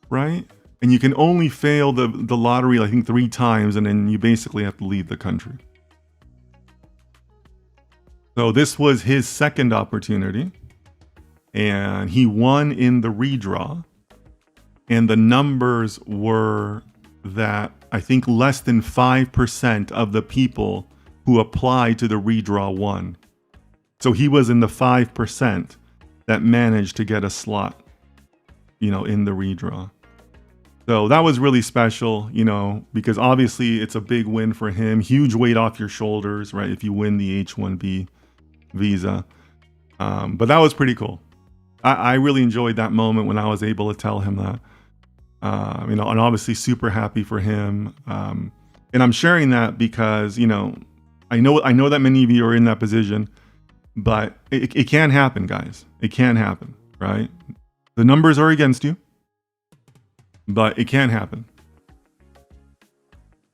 Right? And you can only fail the lottery, I think, 3 times, and then you basically have to leave the country. So this was his second opportunity. And he won in the redraw. And the numbers were that I think less than 5% of the people who applied to the redraw won. So he was in the 5% that managed to get a slot, in the redraw. So that was really special, because obviously it's a big win for him. Huge weight off your shoulders, right? If you win the H-1B visa. But that was pretty cool. I really enjoyed that moment when I was able to tell him that. And obviously super happy for him. And I'm sharing that because, I know that many of you are in that position, but it can happen, guys. It can happen, right? The numbers are against you, but it can happen.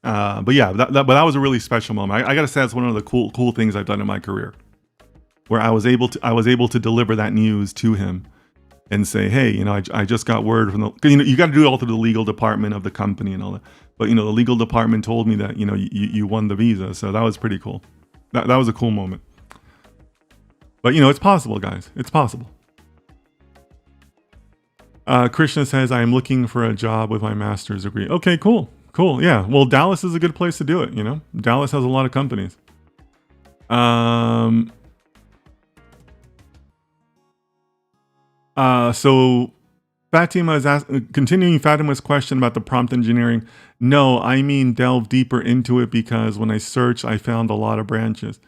But yeah, that was a really special moment. I gotta say that's one of the cool things I've done in my career, where I was able to deliver that news to him and say, hey, I just got word from because you got to do it all through the legal department of the company and all that. But the legal department told me that you won the visa, so that was pretty cool. That was a cool moment. But it's possible, guys. It's possible. Krishna says, I am looking for a job with my master's degree. Okay, cool. Yeah. Well, Dallas is a good place to do it. Dallas has a lot of companies. So Fatima is continuing Fatima's question about the prompt engineering. No, I mean delve deeper into it because when I searched, I found a lot of branches.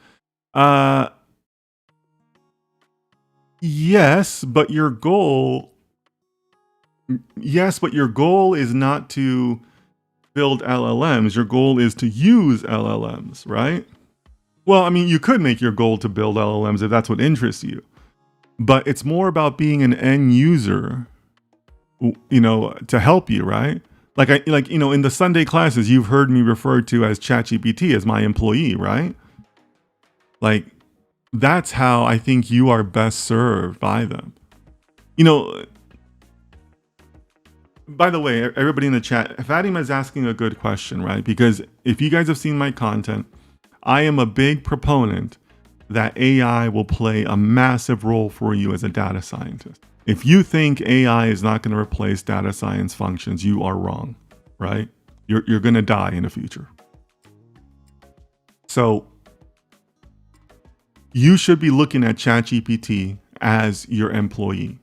Yes, but your goal is not to build LLMs. Your goal is to use LLMs, right? Well, I mean, you could make your goal to build LLMs if that's what interests you. But it's more about being an end user, to help you, right? In the Sunday classes, you've heard me referred to as ChatGPT as my employee, right? That's how I think you are best served by them. By the way, everybody in the chat, Fatima is asking a good question, right? Because if you guys have seen my content, I am a big proponent that AI will play a massive role for you as a data scientist. If you think AI is not going to replace data science functions, you are wrong, right? You're going to die in the future. So you should be looking at ChatGPT as your employee.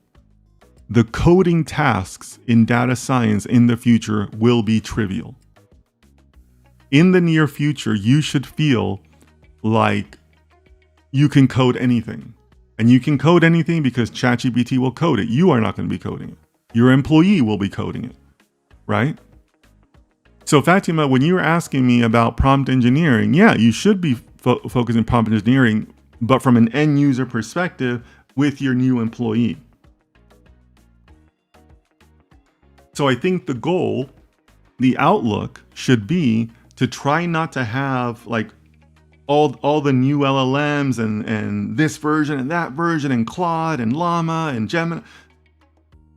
The coding tasks in data science in the future will be trivial. in the near future, you should feel like you can code anything. And you can code anything because ChatGPT will code it. You are not going to be coding it. Your employee will be coding it, right? So Fatima, when you were asking me about prompt engineering, yeah, you should be focusing on prompt engineering, but from an end user perspective with your new employee. So I think the goal, the outlook should be to try not to have like all the new LLMs and this version and that version and Claude and Llama and Gemini.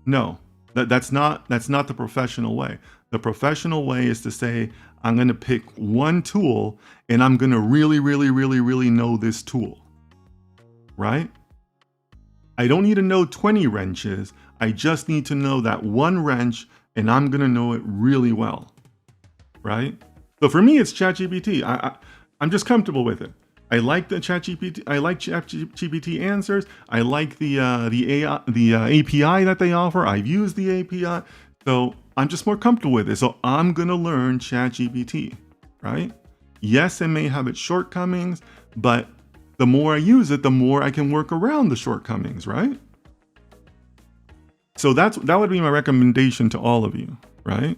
No, that's not the professional way. The professional way is to say, I'm going to pick one tool and I'm going to really, really, really, really know this tool, right? I don't need to know 20 wrenches. I just need to know that one wrench and I'm going to know it really well, right? So for me, it's ChatGPT. I'm just comfortable with it. I like the ChatGPT. I like ChatGPT answers. I like the API that they offer. I've used the API, so I'm just more comfortable with it. So I'm gonna learn ChatGPT, right? Yes, it may have its shortcomings, but the more I use it, the more I can work around the shortcomings, right? So that would be my recommendation to all of you, right?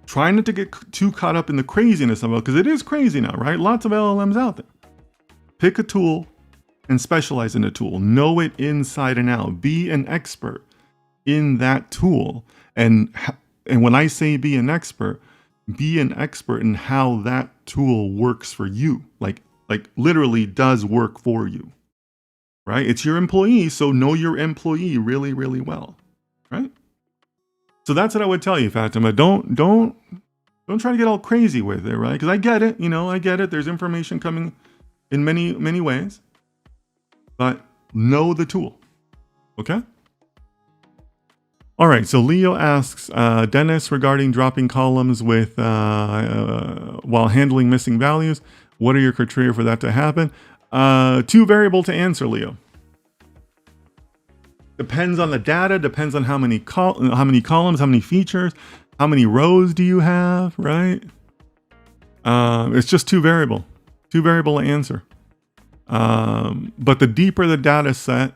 Try not to get too caught up in the craziness of it, because it is crazy now, right? Lots of LLMs out there. Pick a tool and specialize in a tool. Know it inside and out. Be an expert in that tool. And when I say be an expert in how that tool works for you. Like literally does work for you, right? It's your employee, so know your employee really, really well, right? So that's what I would tell you, Fatima. Don't try to get all crazy with it, right? Because I get it, I get it. There's information coming in many, many ways, but know the tool, okay? All right, so Leo asks, Dennis, regarding dropping columns with while handling missing values, what are your criteria for that to happen? Too variable to answer, Leo. Depends on the data, depends on how many columns, how many features, how many rows do you have, right? It's just too variable to answer. But the deeper the data set,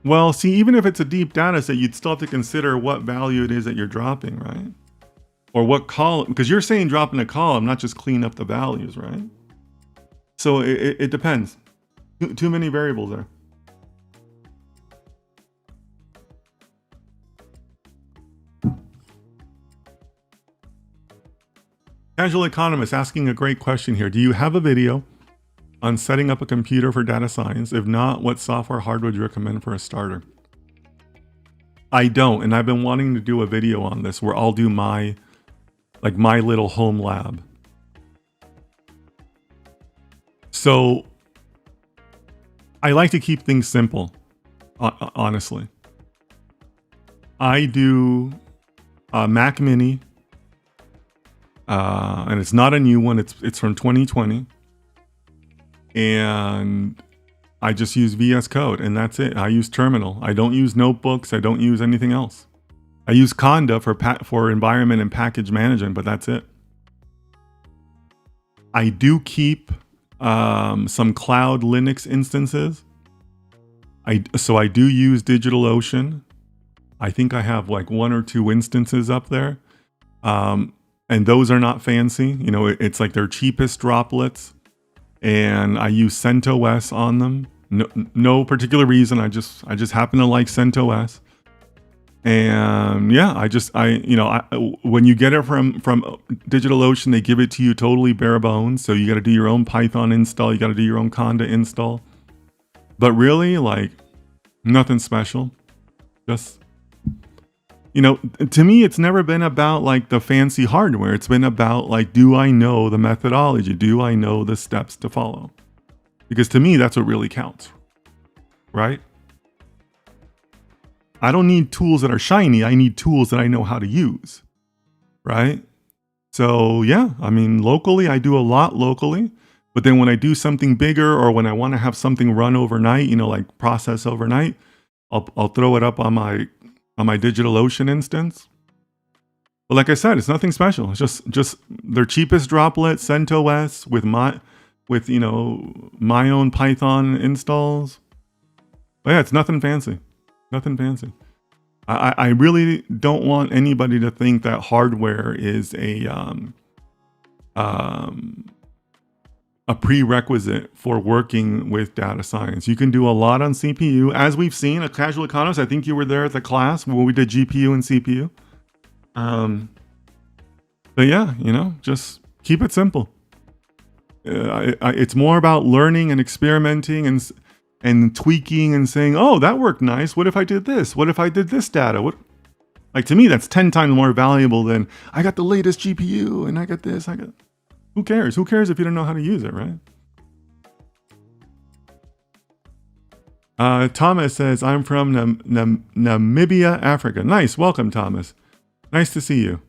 well, see, even if it's a deep data set, you'd still have to consider what value it is that you're dropping, right? Or what column, because you're saying drop in a column, not just clean up the values, right? So it depends. Too many variables there. Casual Economist asking a great question here. Do you have a video on setting up a computer for data science? If not, what software hardware would you recommend for a starter? I don't, and I've been wanting to do a video on this where I'll do my little home lab. So I like to keep things simple, honestly. I do a Mac Mini, and it's not a new one. It's from 2020, and I just use VS Code, and that's it. I use Terminal. I don't use notebooks. I don't use anything else. I use Conda for environment and package management, but that's it. I do keep some cloud Linux instances. So I do use DigitalOcean. I think I have like 1 or 2 instances up there. And those are not fancy. It's like their cheapest droplets. And I use CentOS on them. No particular reason. I just happen to like CentOS. And yeah, when you get it from DigitalOcean, they give it to you totally bare bones. So you got to do your own Python install. You got to do your own Conda install. But really, like, nothing special. Just, to me, it's never been about like the fancy hardware. It's been about like, do I know the methodology? Do I know the steps to follow? Because to me, that's what really counts, right? I don't need tools that are shiny. I need tools that I know how to use, right? So yeah, locally, I do a lot locally. But then when I do something bigger, or when I want to have something run overnight, like process overnight, I'll throw it up on my DigitalOcean instance. But like I said, it's nothing special. It's just their cheapest droplet, CentOS with my own Python installs. But yeah, it's nothing fancy. Nothing fancy. I really don't want anybody to think that hardware is a prerequisite for working with data science. You can do a lot on CPU, as we've seen. A casual economist, I think you were there at the class when we did GPU and CPU. But yeah, just keep it simple. It's more about learning and experimenting and tweaking and saying, oh, that worked nice. What if I did this? What if I did this data? Like, to me, that's 10 times more valuable than I got the latest GPU and I got this. Who cares? Who cares if you don't know how to use it, right? Thomas says, I'm from Namibia, Africa. Nice. Welcome, Thomas. Nice to see you.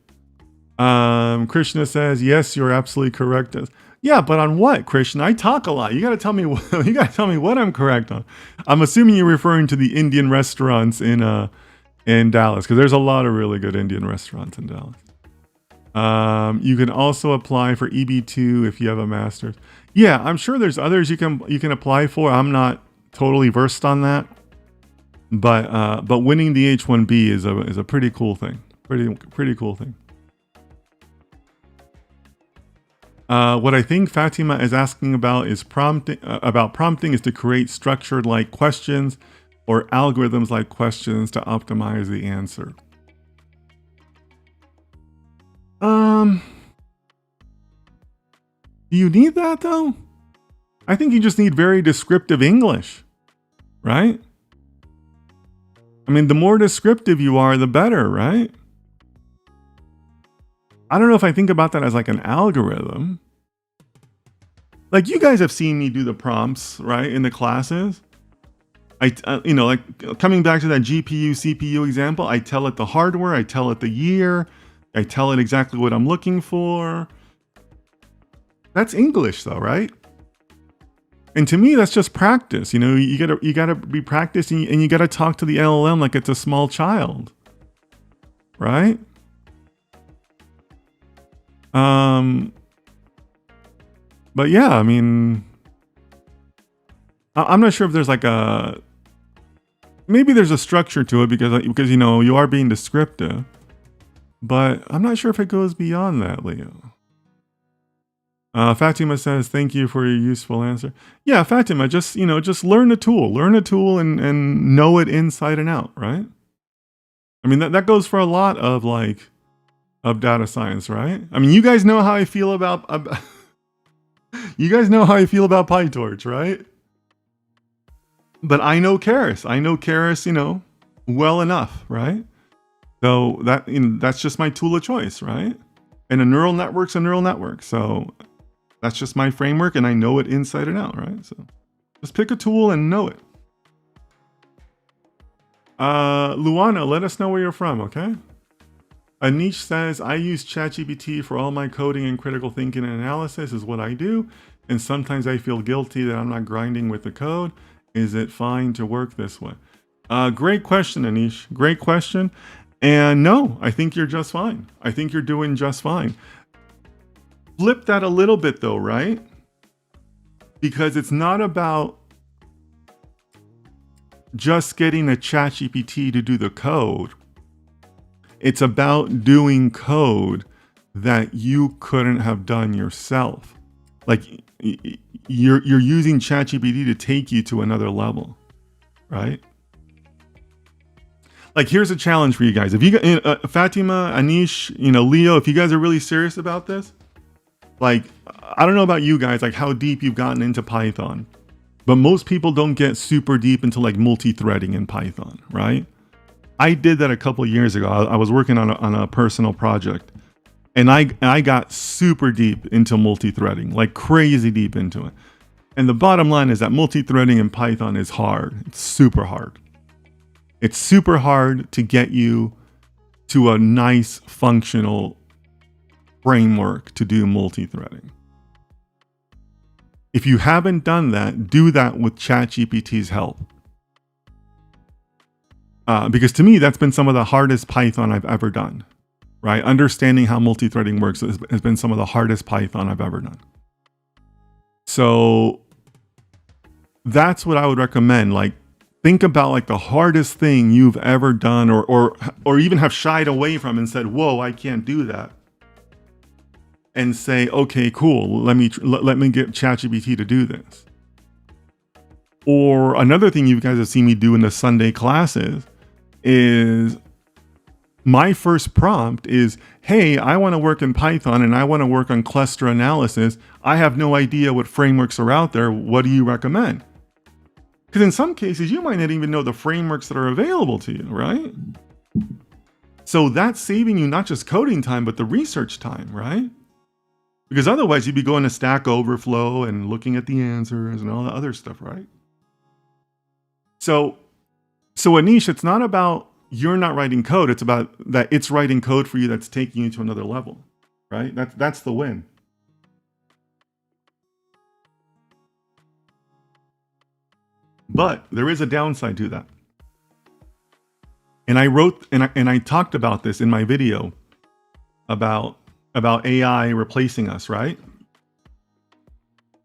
Krishna says, yes, you're absolutely correct. Yeah, but on what, Krishna? I talk a lot. You got to tell me. You got to tell me what I'm correct on. I'm assuming you're referring to the Indian restaurants in Dallas, because there's a lot of really good Indian restaurants in Dallas. You can also apply for EB2 if you have a master's. Yeah, I'm sure there's others you can apply for. I'm not totally versed on that, but winning the H1B is a pretty cool thing. Pretty cool thing. What I think Fatima is asking about is prompting is to create structured like questions or algorithms like questions to optimize the answer. Do you need that though? I think you just need very descriptive English, right? I mean, the more descriptive you are, the better, right? I don't know if I think about that as like an algorithm. Like, you guys have seen me do the prompts, right, in the classes. Like coming back to that GPU, CPU example, I tell it the hardware, I tell it the year, I tell it exactly what I'm looking for. That's English though, right? And to me, that's just practice. You gotta be practicing, and you gotta talk to the LLM like it's a small child, right? But yeah, I mean, I'm not sure if there's like maybe there's a structure to it because you are being descriptive, but I'm not sure if it goes beyond that, Leo. Fatima says, thank you for your useful answer. Yeah, Fatima, just learn the tool and know it inside and out, right? I mean, that goes for a lot of data science, right? I mean, you guys know how I feel about, you guys know how I feel about PyTorch, right? But I know Keras, well enough, right? So that's just my tool of choice, right? And a neural network's a neural network. So that's just my framework, and I know it inside and out, right? So just pick a tool and know it. Luana, let us know where you're from, okay? Anish says, I use ChatGPT for all my coding and critical thinking and analysis is what I do. And sometimes I feel guilty that I'm not grinding with the code. Is it fine to work this way? Great question, Anish. Great question. And no, I think you're just fine. I think you're doing just fine. Flip that a little bit though, right? Because it's not about just getting a ChatGPT to do the code. It's about doing code that you couldn't have done yourself. Like you're using ChatGPT to take you to another level, right? Like, here's a challenge for you guys. If you Fatima, Anish, Leo, if you guys are really serious about this, like, I don't know about you guys, like how deep you've gotten into Python, but most people don't get super deep into like multi-threading in Python, right? I did that a couple of years ago. I was working on a personal project, and I got super deep into multi-threading, like crazy deep into it. And the bottom line is that multi-threading in Python is hard. It's super hard. It's super hard to get you to a nice functional framework to do multi-threading. If you haven't done that, do that with ChatGPT's help. Because to me, that's been some of the hardest Python I've ever done. right? Understanding how multi-threading works has been some of the hardest Python I've ever done. So that's what I would recommend. Like, think about like the hardest thing you've ever done, or even have shied away from and said, whoa, I can't do that. And say, okay, cool, let me get ChatGPT to do this. Or another thing you guys have seen me do in the Sunday classes is my first prompt is, hey, I want to work in Python and I want to work on cluster analysis. I have no idea what frameworks are out there. What do you recommend? Because in some cases, you might not even know the frameworks that are available to you, right? So that's saving you not just coding time, but the research time, right? Because otherwise you'd be going to Stack Overflow and looking at the answers and all the other stuff, right? So Anish, it's not about you're not writing code. It's about that it's writing code for you that's taking you to another level, right? That's the win. But there is a downside to that. And I wrote and I talked about this in my video about AI replacing us, right?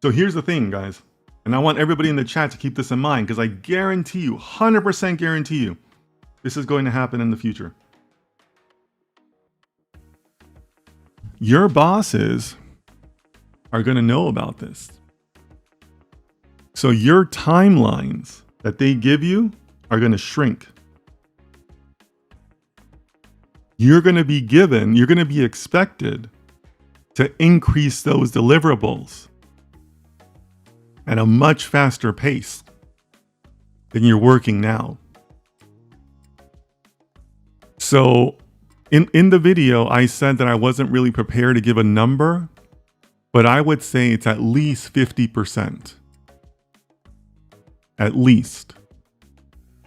So here's the thing, guys. And I want everybody in the chat to keep this in mind, because I guarantee you, 100% guarantee you, this is going to happen in the future. Your bosses are going to know about this. So your timelines that they give you are going to shrink. You're going to be expected to increase those deliverables at a much faster pace than you're working now. So in the video, I said that I wasn't really prepared to give a number, but I would say it's at least 50%. At least.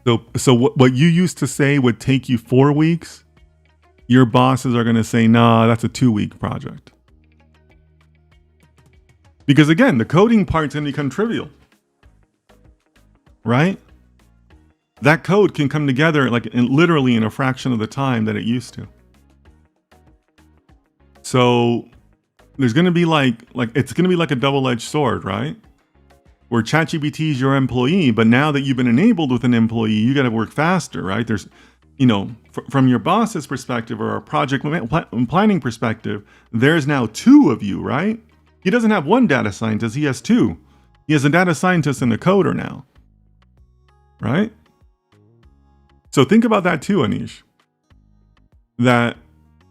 So what you used to say would take you 4 weeks, your bosses are going to say, nah, that's a 2-week project. Because again, the coding part's going to become trivial, right? That code can come together like literally in a fraction of the time that it used to. So there's going to be like it's going to be like a double-edged sword, right? Where ChatGPT is your employee, but now that you've been enabled with an employee, you got to work faster, right? There's, from your boss's perspective or a project planning perspective, there's now 2 of you, right? He doesn't have 1 data scientist, he has 2. He has a data scientist and a coder now, right? So think about that too, Anish. That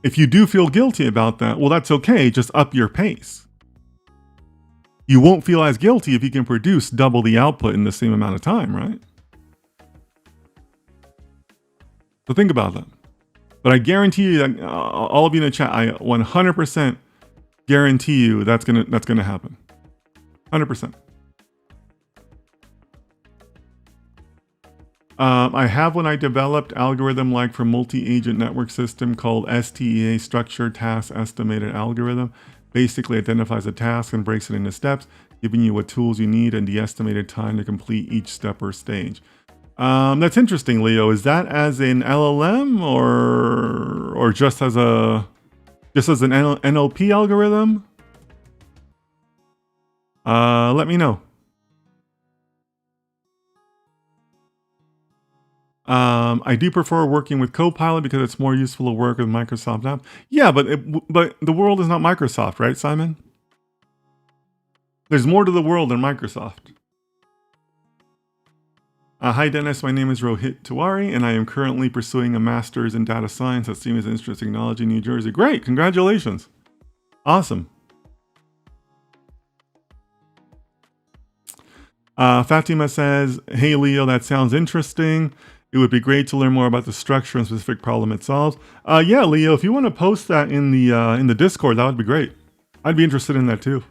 if you do feel guilty about that, well, that's okay, just up your pace. You won't feel as guilty if you can produce double the output in the same amount of time, right? So think about that. But I guarantee you that all of you in the chat, I 100% guarantee you that's gonna happen. 100%. I have one I developed algorithm like for multi-agent network system called STEA, Structured Task Estimated Algorithm. Basically identifies a task and breaks it into steps, giving you what tools you need and the estimated time to complete each step or stage. That's interesting, Leo. Is that as an LLM or just as an NLP algorithm? Let me know. I do prefer working with Copilot because it's more useful to work with Microsoft now. Yeah, but the world is not Microsoft, right, Simon? There's more to the world than Microsoft. Hi, Dennis. My name is Rohit Tiwari, and I am currently pursuing a master's in data science at Siemens Instrument Technology, New Jersey. Great. Congratulations. Awesome. Fatima says, hey, Leo, that sounds interesting. It would be great to learn more about the structure and specific problem it solves. Yeah, Leo, if you want to post that in the Discord, that would be great. I'd be interested in that too.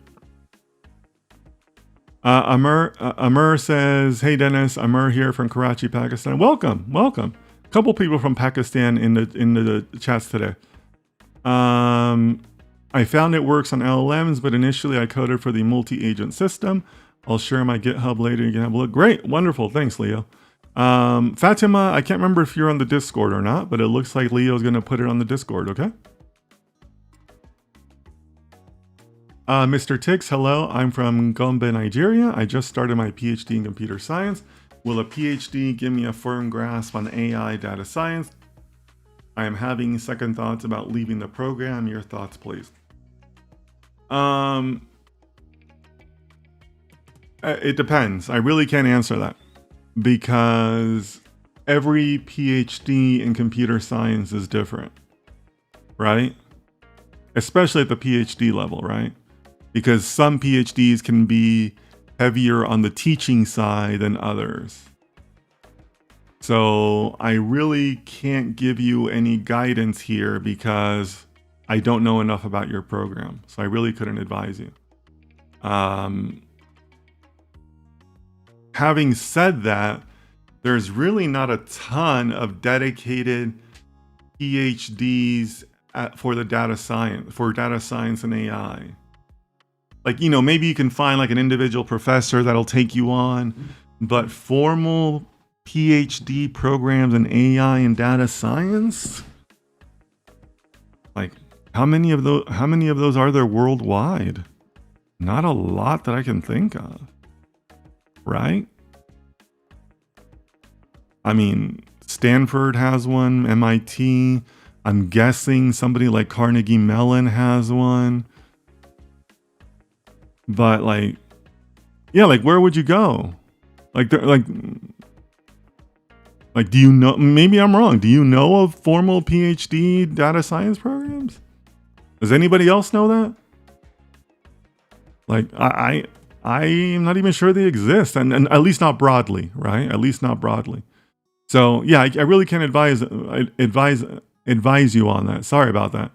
Amr says, hey Dennis, Amr here from Karachi, Pakistan. Welcome. A couple people from Pakistan in the chats today. I found it works on LLMs, but initially I coded for the multi-agent system. I'll share my GitHub later. You can have a look. Great, wonderful. Thanks, Leo. Fatima, I can't remember if you're on the Discord or not, but it looks like Leo's going to put it on the Discord, okay? Mr. Tix, hello. I'm from Gombe, Nigeria. I just started my PhD in computer science. Will a PhD give me a firm grasp on AI data science? I am having second thoughts about leaving the program. Your thoughts, please. It depends. I really can't answer that because every PhD in computer science is different, right? Especially at the PhD level, right? Because some PhDs can be heavier on the teaching side than others. So I really can't give you any guidance here because I don't know enough about your program. So I really couldn't advise you. Having said that, there's really not a ton of dedicated PhDs for data science and AI. Like, maybe you can find like an individual professor that'll take you on, but formal PhD programs in AI and data science, like how many of those are there worldwide? Not a lot that I can think of, right? I mean, Stanford has one, MIT. I'm guessing somebody like Carnegie Mellon has one. But like, yeah, like where would you go? Like, do you know? Maybe I'm wrong. Do you know of formal PhD data science programs? Does anybody else know that? Like, I'm not even sure they exist, and at least not broadly, right? At least not broadly. So yeah, I really can't advise you on that. Sorry about that.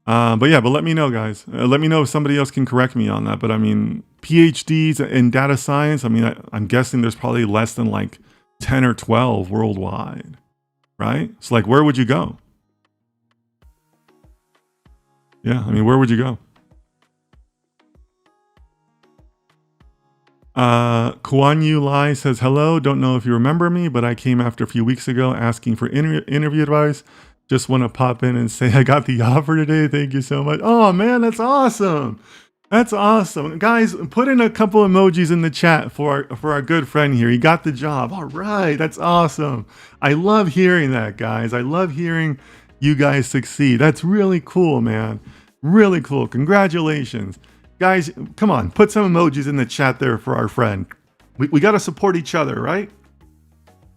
But let me know, guys. Let me know if somebody else can correct me on that. But I mean, PhDs in data science, I mean, I'm guessing there's probably less than like 10 or 12 worldwide, right? So like, where would you go? Yeah, I mean, where would you go? Kuan Yu Lai says, hello, don't know if you remember me, but I came after a few weeks ago asking for interview advice. Just want to pop in and say I got the offer today. Thank you so much. Oh man, that's awesome. That's awesome. Guys, put in a couple emojis in the chat for our good friend here. He got the job. All right, that's awesome. I love hearing that, guys. I love hearing you guys succeed. That's really cool, man. Really cool. Congratulations. Guys, come on, put some emojis in the chat there for our friend. We got to support each other, right?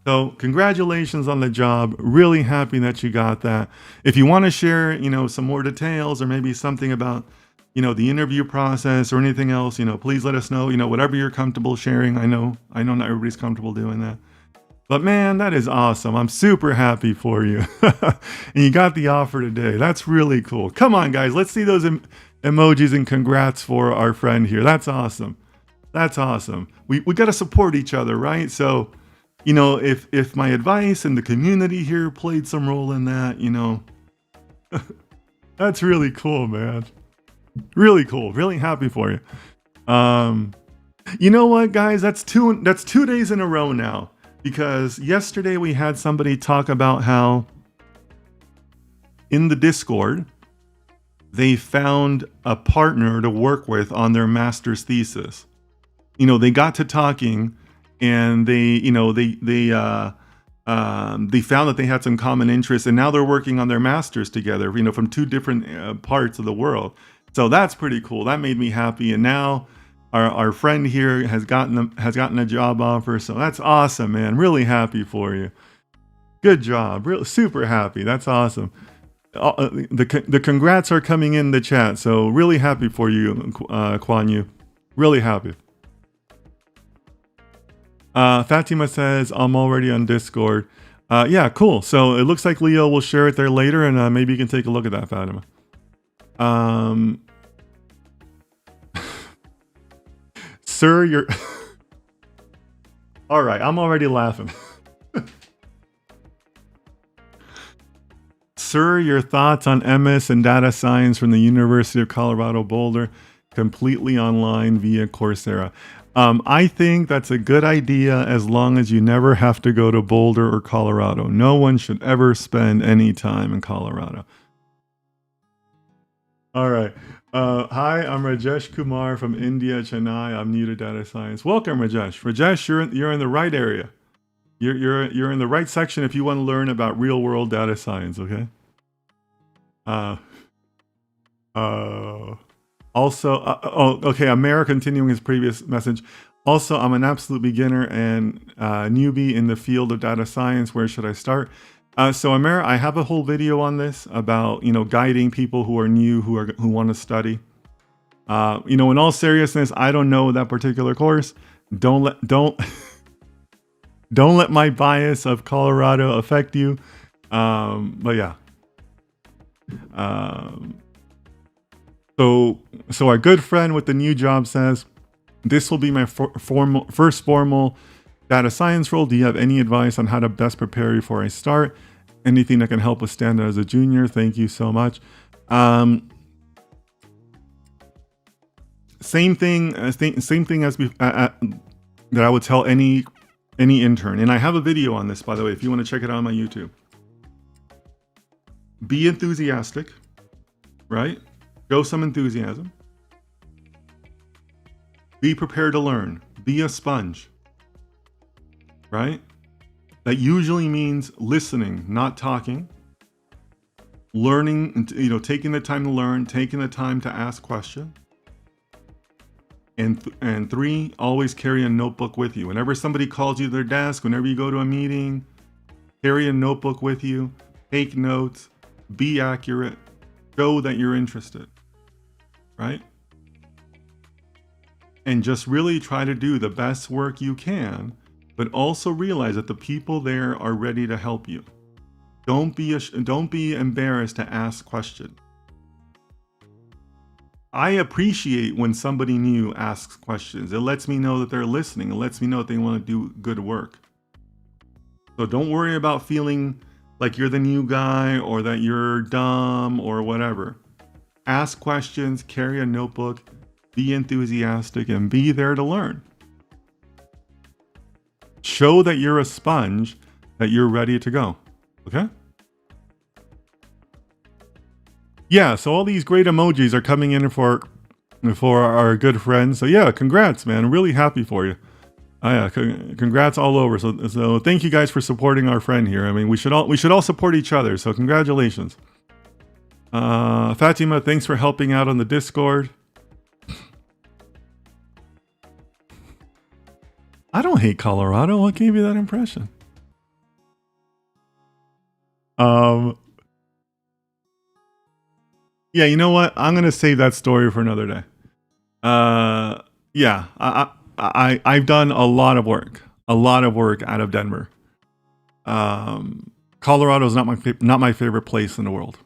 So congratulations on the job. Really happy that you got that. If you want to share, some more details or maybe something about, the interview process or anything else, please let us know, whatever you're comfortable sharing. I know not everybody's comfortable doing that. But man, that is awesome. I'm super happy for you. And you got the offer today. That's really cool. Come on, guys. Let's see those emojis and congrats for our friend here. That's awesome. That's awesome. We got to support each other, right? So, if my advice and the community here played some role in that, that's really cool, man. Really cool. Really happy for you. You know what, guys? That's 2 days in a row now, because yesterday we had somebody talk about how in the Discord, they found a partner to work with on their master's thesis. They got to talking and they found that they had some common interests, and now they're working on their masters together, from 2 different parts of the world. So that's pretty cool. That made me happy. And now our friend here has gotten a job offer. So that's awesome, man. Really happy for you. Good job. Really super happy. That's awesome. The congrats are coming in the chat. So really happy for you, Kuan Yu. Really happy. Fatima says, I'm already on Discord. Yeah, cool. So it looks like Leo will share it there later, and maybe you can take a look at that, Fatima. Sir, you're... All right, I'm already laughing. Sir, your thoughts on MS and data science from the University of Colorado Boulder, completely online via Coursera. I think that's a good idea as long as you never have to go to Boulder or Colorado. No one should ever spend any time in Colorado. All right. Hi, I'm Rajesh Kumar from India, Chennai. I'm new to data science. Welcome, Rajesh. Rajesh, you're in the right area. You're in the right section if you want to learn about real world data science. Okay. Uh, uh, okay. Amir continuing his previous message. Also, I'm an absolute beginner and newbie in the field of data science. Where should I start? So Amir, I have a whole video on this about guiding people who are new who want to study. In all seriousness, I don't know that particular course. Don't don't let my bias of Colorado affect you. But yeah. So our good friend with the new job says, this will be my first formal data science role. Do you have any advice on how to best prepare before I start? Anything that can help us stand out as a junior? Thank you so much. Same thing as that I would tell any intern. And I have a video on this, by the way, if you want to check it out on my YouTube. Be enthusiastic, right? Show some enthusiasm. Be prepared to learn. Be a sponge, right? That usually means listening, not talking. Learning, taking the time to learn, taking the time to ask questions. And 3, always carry a notebook with you. Whenever somebody calls you to their desk, whenever you go to a meeting, carry a notebook with you. Take notes. Be accurate. Show that you're interested, right? And just really try to do the best work you can, but also realize that the people there are ready to help you. Don't be embarrassed to ask questions. I appreciate when somebody new asks questions. It lets me know that they're listening. It lets me know that they want to do good work. So don't worry about feeling like you're the new guy or that you're dumb or whatever. Ask questions, carry a notebook, be enthusiastic, and be there to learn. Show that you're a sponge, that you're ready to go. Okay? Yeah, so all these great emojis are coming in for our good friends. So yeah, congrats, man. I'm really happy for you. Yeah, congrats all over. So thank you guys for supporting our friend here. I mean, we should all support each other. So congratulations. Fatima, thanks for helping out on the Discord. I don't hate Colorado. What gave you that impression? Yeah, you know what? I'm gonna save that story for another day. Yeah, I've done a lot of work out of Denver. Colorado is not my favorite place in the world.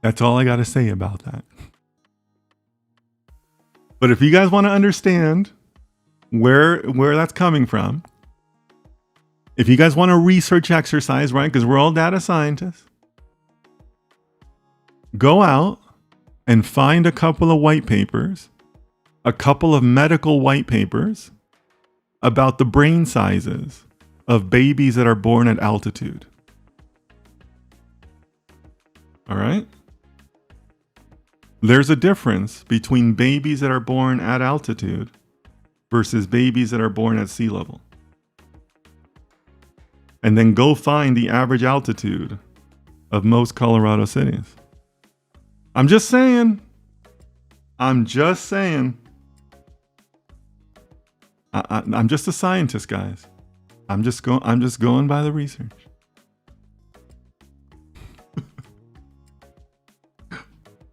That's all I got to say about that. But if you guys want to understand where that's coming from, if you guys want a research exercise, right? Because we're all data scientists. Go out and find a couple of white papers, a couple of medical white papers about the brain sizes of babies that are born at altitude. All right? There's a difference between babies that are born at altitude versus babies that are born at sea level. And then go find the average altitude of most Colorado cities. I'm just saying. I'm just a scientist, guys. I'm just going by the research.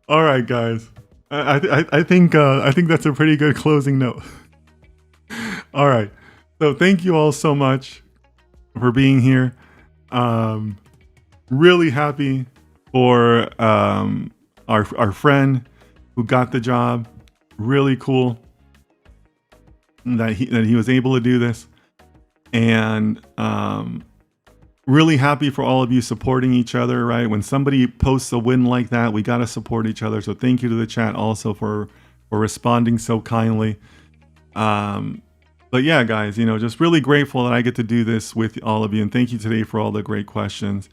All right, guys. I think that's a pretty good closing note. All right. So thank you all so much for being here. Really happy for our friend who got the job. Really cool that he was able to do this, and really happy for all of you supporting each other. Right, when somebody posts a win like that, we got to support each other. So thank you to the chat also for responding so kindly. But yeah, guys, just really grateful that I get to do this with all of you, and thank you today for all the great questions.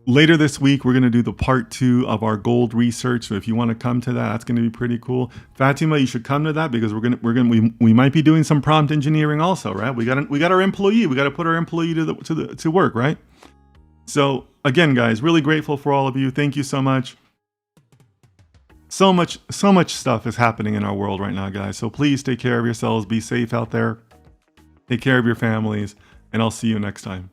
later this week, we're going to do the part 2 of our gold research. So if you want to come to that, that's going to be pretty cool. Fatima, you should come to that because we might be doing some prompt engineering also, right? We got our employee. We got to put our employee to work, right? So again, guys, really grateful for all of you. Thank you so much. So much stuff is happening in our world right now, guys. So please take care of yourselves. Be safe out there. Take care of your families, and I'll see you next time.